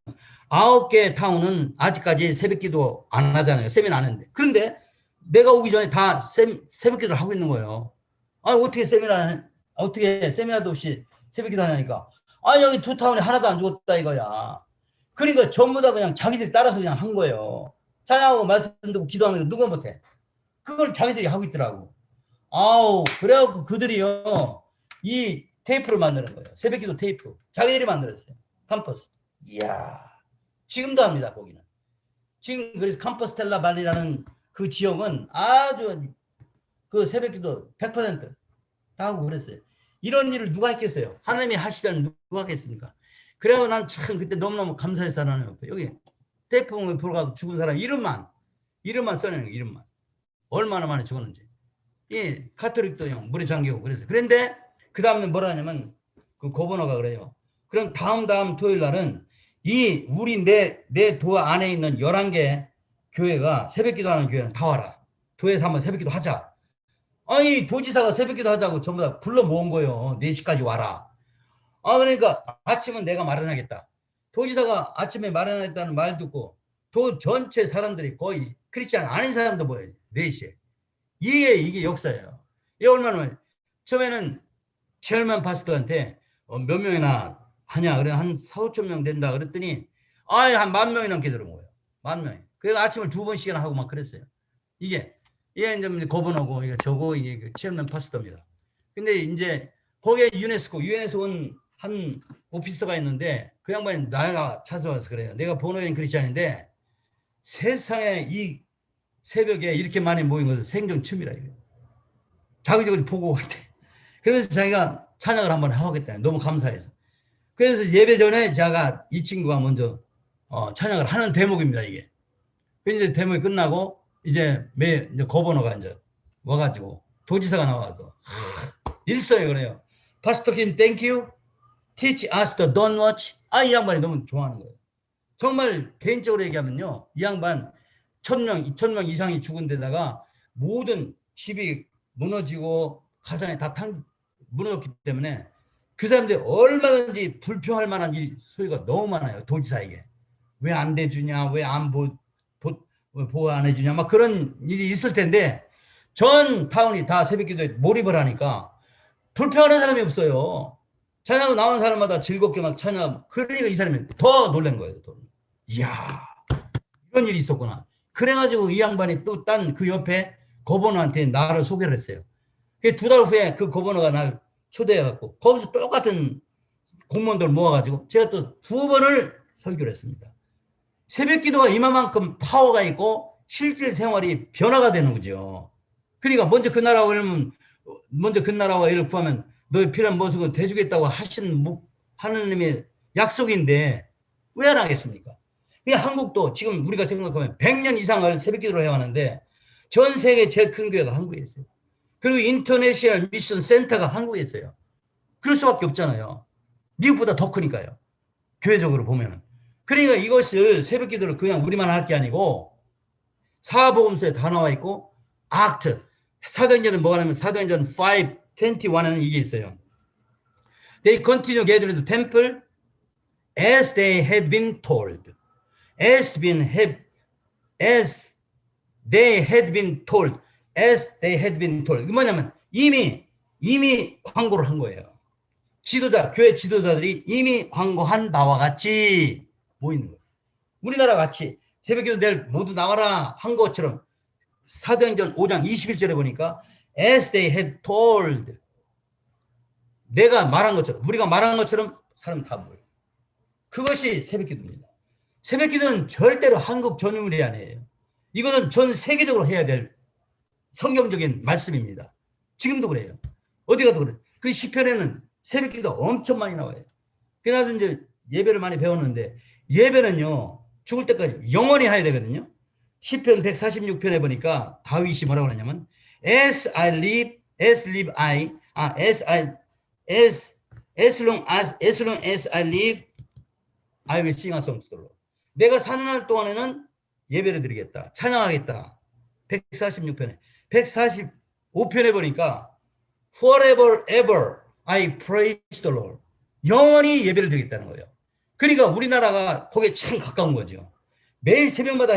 Speaker 1: 9개 타운은 아직까지 새벽기도 안 하잖아요. 세미나 안 했는데. 그런데 내가 오기 전에 다 새벽기도를 하고 있는 거예요. 어떻게 세미나도 없이 새벽기도 하냐니까. 여기 2타운이 하나도 안 죽었다 이거야. 그러니까 전부 다 그냥 자기들이 따라서 그냥 한 거예요. 찬양하고 말씀 듣고 기도하는 거 누가 못해. 그걸 자기들이 하고 있더라고. 그래갖고 그들이요, 이 테이프를 만드는 거예요. 새벽기도 테이프. 자기들이 만들었어요. 캠퍼스. 이야. 지금도 합니다, 거기는. 지금, 그래서 캄퍼스텔라 발리라는 그 지역은 아주 그 새벽기도 100% 다 하고 그랬어요. 이런 일을 누가 했겠어요? 하나님이 하시자는 누가 하겠습니까? 그래서 난 참 그때 너무너무 감사해서 하나님 옆에. 여기 테이프 보면 불어가고 죽은 사람 이름만 써내는 거, 이름만. 얼마나 많이 죽었는지. 이 카톨릭도 형 물에 잠기고 그랬어요. 그런데 그 다음에 뭐라 하냐면 그 고번호가 그래요. 그럼 다음 토요일 날은 우리 내 도 안에 있는 11개 교회가 새벽기도 하는 교회는 다 와라. 도에서 한번 새벽기도 하자. 도지사가 새벽기도 하자고 전부 다 불러 모은 거예요. 4시까지 와라. 그러니까 아침은 내가 마련하겠다. 도지사가 아침에 마련하겠다는 말 듣고 도 전체 사람들이 거의 크리스찬 아닌 사람도 모여요. 4시에. 이게 역사예요. 이게 얼마나 처음에는 체얼만 파스터한테 몇 명이나 하냐 그래 한 4,5천 명 된다 그랬더니 한 10,000명이 넘게 들어온 거예요. 10,000명이. 그래서 아침을 2번씩이나 하고 막 그랬어요. 이게 이제 거번하고 이게 그 체얼만 파스터입니다. 근데 이제 거기에 유네스코는 한 오피서가 있는데 그 양반이 날 찾아와서 그래요. 내가 보노인 크리스찬인데 세상에 이 새벽에 이렇게 많이 모인 것은 생전 처음이라 이거예요. 자기들이 보고 갔대. 그래서 자기가 찬양을 한번 하겠다. 너무 감사해서. 그래서 예배 전에 제가 이 친구가 먼저 찬양을 하는 대목입니다. 이게. 이제 대목이 끝나고 이제 거번호가 이제 와가지고 도지사가 나와서 일서에 그래요. Pastor Kim, thank you. Teach us the don't watch. 이 양반이 너무 좋아하는 거예요. 정말 개인적으로 얘기하면요, 이 양반 2,000명 이상이 죽은 데다가 모든 집이 무너지고 가산이 다 무너졌기 때문에 그 사람들이 얼마든지 불평할 만한 소리가 너무 많아요. 도지사에게. 왜 안 대주냐, 왜 안 보호 안 해주냐, 막 그런 일이 있을 텐데 전 타운이 다 새벽기도에 몰입을 하니까 불평하는 사람이 없어요. 찬양 나온 사람마다 즐겁게 막 찬양. 그러니까 이 사람이 더 놀란 거예요. 또. 이야, 이런 일이 있었구나. 그래가지고 이 양반이 또 딴 그 옆에 거번호한테 나를 소개를 했어요. 2달 후에 그 거번호가 날 초대해갖고 거기서 똑같은 공무원들 모아가지고 제가 또 2번을 설교를 했습니다. 새벽 기도가 이만큼 파워가 있고 실제 생활이 변화가 되는 거죠. 그러니까 먼저 그 나라와 일을 구하면 너의 필요한 모습은 대주겠다고 하신 하느님의 약속인데 왜 안 하겠습니까? 그냥 한국도 지금 우리가 생각하면 100년 이상을 새벽 기도를 해왔는데 전 세계 제일 큰 교회가 한국에 있어요. 그리고 인터내셔널 미션 센터가 한국에 있어요. 그럴 수밖에 없잖아요. 미국보다 더 크니까요. 교회적으로 보면은. 그러니까 이것을 새벽 기도를 그냥 우리만 할 게 아니고 사복음서에 다 나와 있고 악트 사도행전은 뭐가 하냐면 사도행전 5:21에는 이게 있어요. They continue gathering the temple as they had been told. As they had been told. As they had been told. 이게 뭐냐면 이미 광고를 한 거예요. 교회 지도자들이 이미 광고한 바와 같이 모이는 거예요. 우리나라 같이 새벽기도 내일 모두 나와라 한 것처럼 사도행전 5장 21절에 보니까 as they had told. 내가 말한 것처럼 우리가 말한 것처럼 사람 다 모여요. 그것이 새벽기도입니다. 새벽기도는 절대로 한국 전유물이 아니에요. 이거는 전 세계적으로 해야 될 성경적인 말씀입니다. 지금도 그래요. 어디 가도 그래요. 그 시편에는 새벽기도 엄청 많이 나와요. 그래서 이제 예배를 많이 배웠는데 예배는요 죽을 때까지 영원히 해야 되거든요. 시편 146편에 보니까 다윗이 뭐라고 하냐면 as long as I live I will sing a song to the Lord. 내가 사는 날 동안에는 예배를 드리겠다. 찬양하겠다. 146편에. 145편에 보니까 forever ever I praise the Lord. 영원히 예배를 드리겠다는 거예요. 그러니까 우리나라가 거기에 참 가까운 거죠. 매일 새벽마다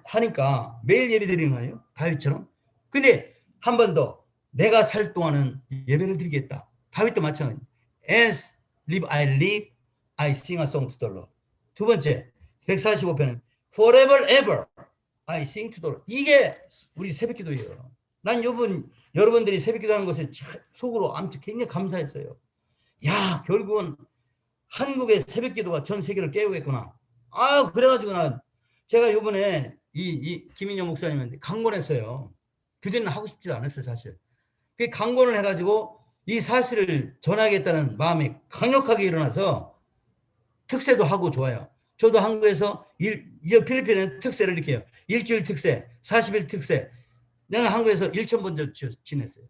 Speaker 1: 하니까 매일 예배 드리는 거예요. 다윗처럼. 근데 한 번 더 내가 살 동안은 예배를 드리겠다. 다윗도 마찬가지. As live I live, I sing a song to the Lord. 두 번째 145편은 forever ever I sing to the Lord. 이게 우리 새벽기도예요. 난 여러분들이 새벽기도하는 것에 속으로 아무튼 굉장히 감사했어요. 야, 결국은 한국의 새벽기도가 전 세계를 깨우겠구나. 아, 그래가지고 제가 요번에 이 김인영 목사님한테 강권했어요. 그전에는 하고 싶지도 않았어요, 사실. 그 강권을 해가지고 이 사실을 전하겠다는 마음이 강력하게 일어나서 특세도 하고 좋아요. 저도 한국에서 필리핀에 특세를 이렇게 해요. 일주일 특세, 40일 특세. 내가 한국에서 1,000번째 지냈어요.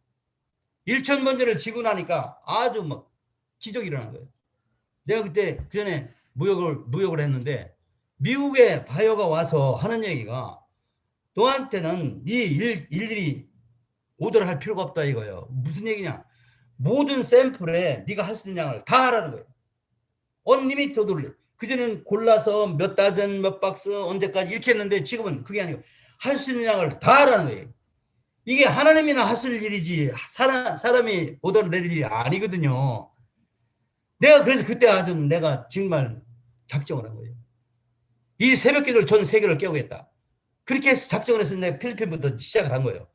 Speaker 1: 1,000번째를 지고 나니까 아주 막 기적이 일어난 거예요. 내가 그때 그전에 무역을 했는데 미국의 바이어가 와서 하는 얘기가 너한테는 이 일일이 오더를 할 필요가 없다 이거예요. 무슨 얘기냐? 모든 샘플에 네가 할 수 있는 양을 다 하라는 거예요. 언리미티드 돌리. 그전에는 골라서 몇 다전 몇 박스 언제까지 이렇게 했는데 지금은 그게 아니고 할 수 있는 양을 다 하라는 거예요. 이게 하나님이나 하실 일이지 사람이 오더를 내릴 일이 아니거든요. 내가 그래서 그때 아주 내가 정말 작정을 한 거예요. 이 새벽기도를 전 세계를 깨우겠다. 그렇게 해서 작정을 해서 내가 필리핀부터 시작을 한 거예요.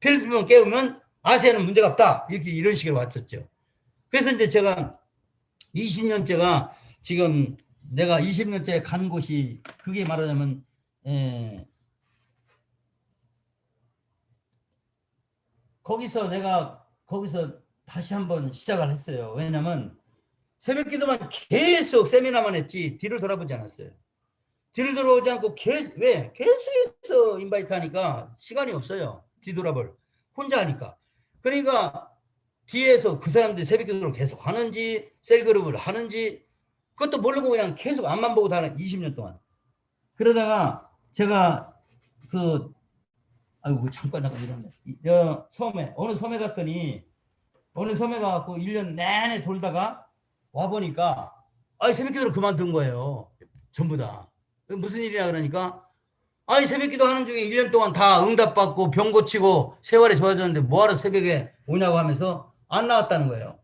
Speaker 1: 필리핀만 깨우면 아시아는 문제가 없다. 이런 식으로 왔었죠. 그래서 이제 제가 20년째가 지금 내가 20년째 간 곳이 그게 말하자면 거기서 다시 한번 시작을 했어요. 왜냐면 새벽 기도만 계속 세미나만 했지 뒤를 돌아보지 않았어요. 뒤를 돌아보지 않고 계속해서 인바이트 하니까 시간이 없어요. 뒤돌아볼. 혼자 하니까. 그러니까 뒤에서 그 사람들이 새벽 기도를 계속 하는지 셀그룹을 하는지 그것도 모르고 그냥 계속 앞만 보고 다는 20년 동안. 그러다가 제가 잠깐 이러네. 어느 섬에 갔더니 어느 섬에 가갖고 1년 내내 돌다가 와보니까 새벽기도를 그만둔 거예요. 전부 다. 무슨 일이냐 그러니까 새벽기도 하는 중에 1년 동안 다 응답받고 병 고치고 세월이 좋아졌는데 뭐하러 새벽에 오냐고 하면서 안 나왔다는 거예요.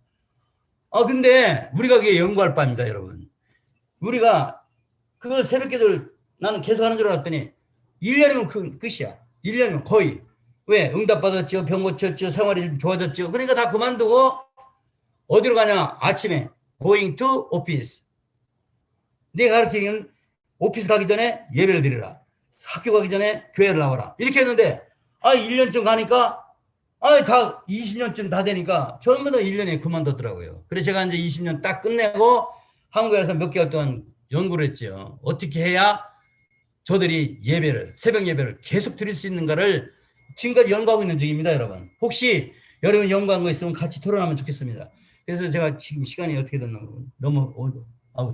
Speaker 1: 근데 우리가 그게 연구할 바입니다, 여러분. 우리가 그 새벽기도를 나는 계속 하는 줄 알았더니 1년이면 끝이야. 1년이면 거의. 왜? 응답받았죠. 병 고쳤죠. 생활이 좋아졌죠. 그러니까 다 그만두고 어디로 가냐? 아침에 going to office. 내가 가르치기는 오피스 가기 전에 예배를 드리라. 학교 가기 전에 교회를 나와라. 이렇게 했는데 1년쯤 가니까 다 20년쯤 다 되니까 전부 다 1년에 그만뒀더라고요. 그래서 제가 이제 20년 딱 끝내고 한국에서 몇 개월 동안 연구를 했죠. 어떻게 해야 저들이 새벽 예배를 계속 드릴 수 있는가를 지금까지 연구하고 있는 중입니다, 여러분. 혹시 여러분 연구한 거 있으면 같이 토론하면 좋겠습니다. 그래서 제가 지금 시간이 어떻게 됐나 너무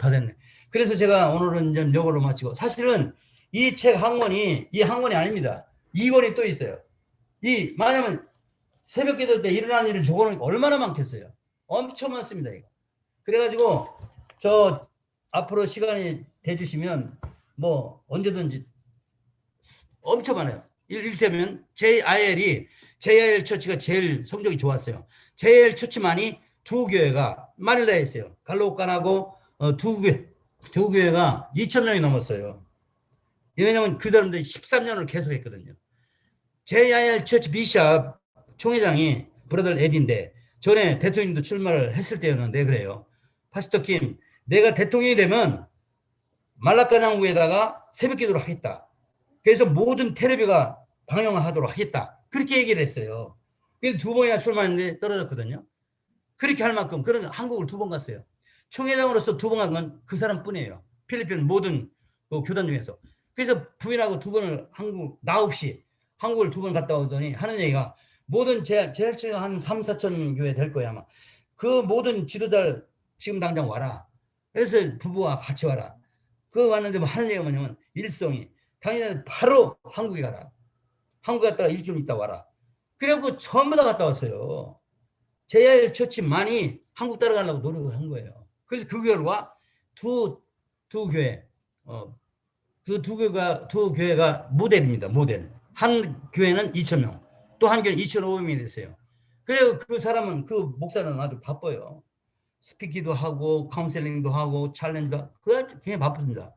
Speaker 1: 다 됐네. 그래서 제가 오늘은 이제 요걸로 마치고 사실은 이 책 항원이 아닙니다. 2권이 또 있어요. 만약에 새벽 기도 때 일어나는 일을 적어놓으니까 얼마나 많겠어요. 엄청 많습니다, 이거. 그래가지고 저 앞으로 시간이 돼주시면 뭐 언제든지 엄청 많아요. 이를테면 JIL 처치가 제일 성적이 좋았어요. JIL 처치만이 두 교회가 마닐라에 있어요. 갈로칸하고 두 교회가 2,000명이 넘었어요. 왜냐하면 그 사람들이 13년을 계속했거든요. JIL 처치 비샵 총회장이 브라더 에디인데 전에 대통령도 출마를 했을 때였는데 그래요. 파스터 킴, 내가 대통령이 되면 말라카낭구에다가 새벽기도를 하겠다. 그래서 모든 텔레비가 방영하도록 하겠다. 그렇게 얘기를 했어요. 그래서 2번이나 출마했는데 떨어졌거든요. 그렇게 할 만큼 그런 한국을 2번 갔어요. 총회장으로서 2번 간 건 그 사람뿐이에요. 필리핀 모든 교단 중에서. 그래서 부인하고 2번을 나 없이 한국을 2번 갔다 오더니 하는 얘기가 모든 제일 한 3, 4천 교회 될 거야 아마. 그 모든 지도자를 지금 당장 와라. 그래서 부부와 같이 와라. 왔는데 뭐 하는 얘기가 뭐냐면 일성이 당연히 바로 한국에 가라. 한국 갔다가 일주일 있다 와라. 그래갖고 전부 다 갔다 왔어요. JIL 처치만이 한국 따라가려고 노력을 한 거예요. 그래서 그 결과 두 교회, 그 두 교회가 모델입니다. 모델. 한 교회는 2,000명, 또 한 교회는 2,500명이 됐어요. 그래서 그 사람은, 그 목사는 아주 바빠요. 스피키도 하고, 카운셀링도 하고, 챌린지도, 그거 굉장히 바쁩니다.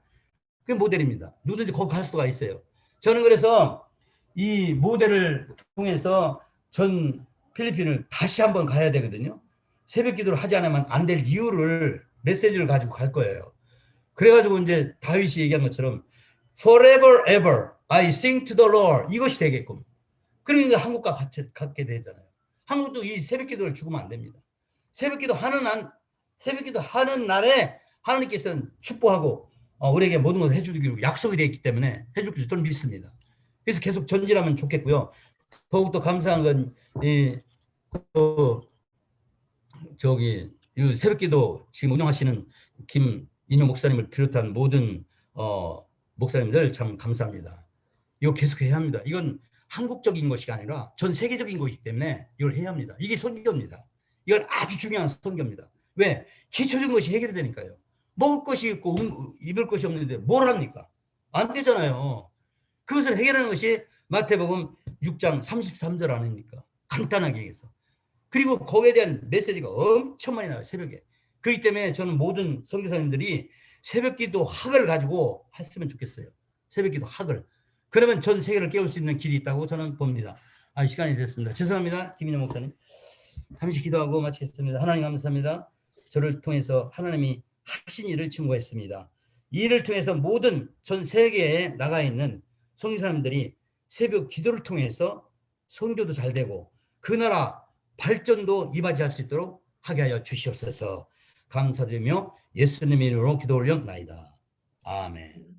Speaker 1: 그게 모델입니다. 누구든지 거기 갈 수가 있어요. 저는 그래서 이 모델을 통해서 전 필리핀을 다시 한번 가야 되거든요. 새벽 기도를 하지 않으면 안 될 이유를, 메시지를 가지고 갈 거예요. 그래가지고 이제 다윗이 얘기한 것처럼 Forever ever I sing to the Lord, 이것이 되게끔. 그러니까 한국과 같이 갖게 되잖아요. 한국도 이 새벽 기도를 죽으면 안 됩니다. 새벽 기도 하는 날에 하나님께서는 축복하고 우리에게 모든 것을 해주기로 약속이 되어 있기 때문에 해줄 줄 저는 믿습니다. 그래서 계속 전진하면 좋겠고요. 더욱더 감사한 건 이 새벽기도 지금 운영하시는 김인호 목사님을 비롯한 모든 목사님들 참 감사합니다. 이거 계속 해야 합니다. 이건 한국적인 것이 아니라 전 세계적인 것이기 때문에 이걸 해야 합니다. 이게 선교입니다. 이건 아주 중요한 선교입니다. 왜? 기초적인 것이 해결되니까요. 먹을 것이 있고 입을 것이 없는데 뭘 합니까? 안 되잖아요. 그것을 해결하는 것이 마태복음 6장 33절 아닙니까? 간단하게 얘기해서. 그리고 거기에 대한 메시지가 엄청 많이 나와요. 새벽에. 그렇기 때문에 저는 모든 선교사님들이 새벽기도 학을 가지고 했으면 좋겠어요. 새벽기도 학을. 그러면 전 세계를 깨울 수 있는 길이 있다고 저는 봅니다. 시간이 됐습니다. 죄송합니다. 김인호 목사님. 잠시 기도하고 마치겠습니다. 하나님 감사합니다. 저를 통해서 하나님이 하신 일을 증거했습니다. 이 일을 통해서 모든 전 세계에 나가 있는 선교사님들이 새벽 기도를 통해서 선교도 잘 되고 그 나라 발전도 이바지할 수 있도록 하게 하여 주시옵소서. 감사드리며 예수님의 이름으로 기도 올려나이다. 아멘.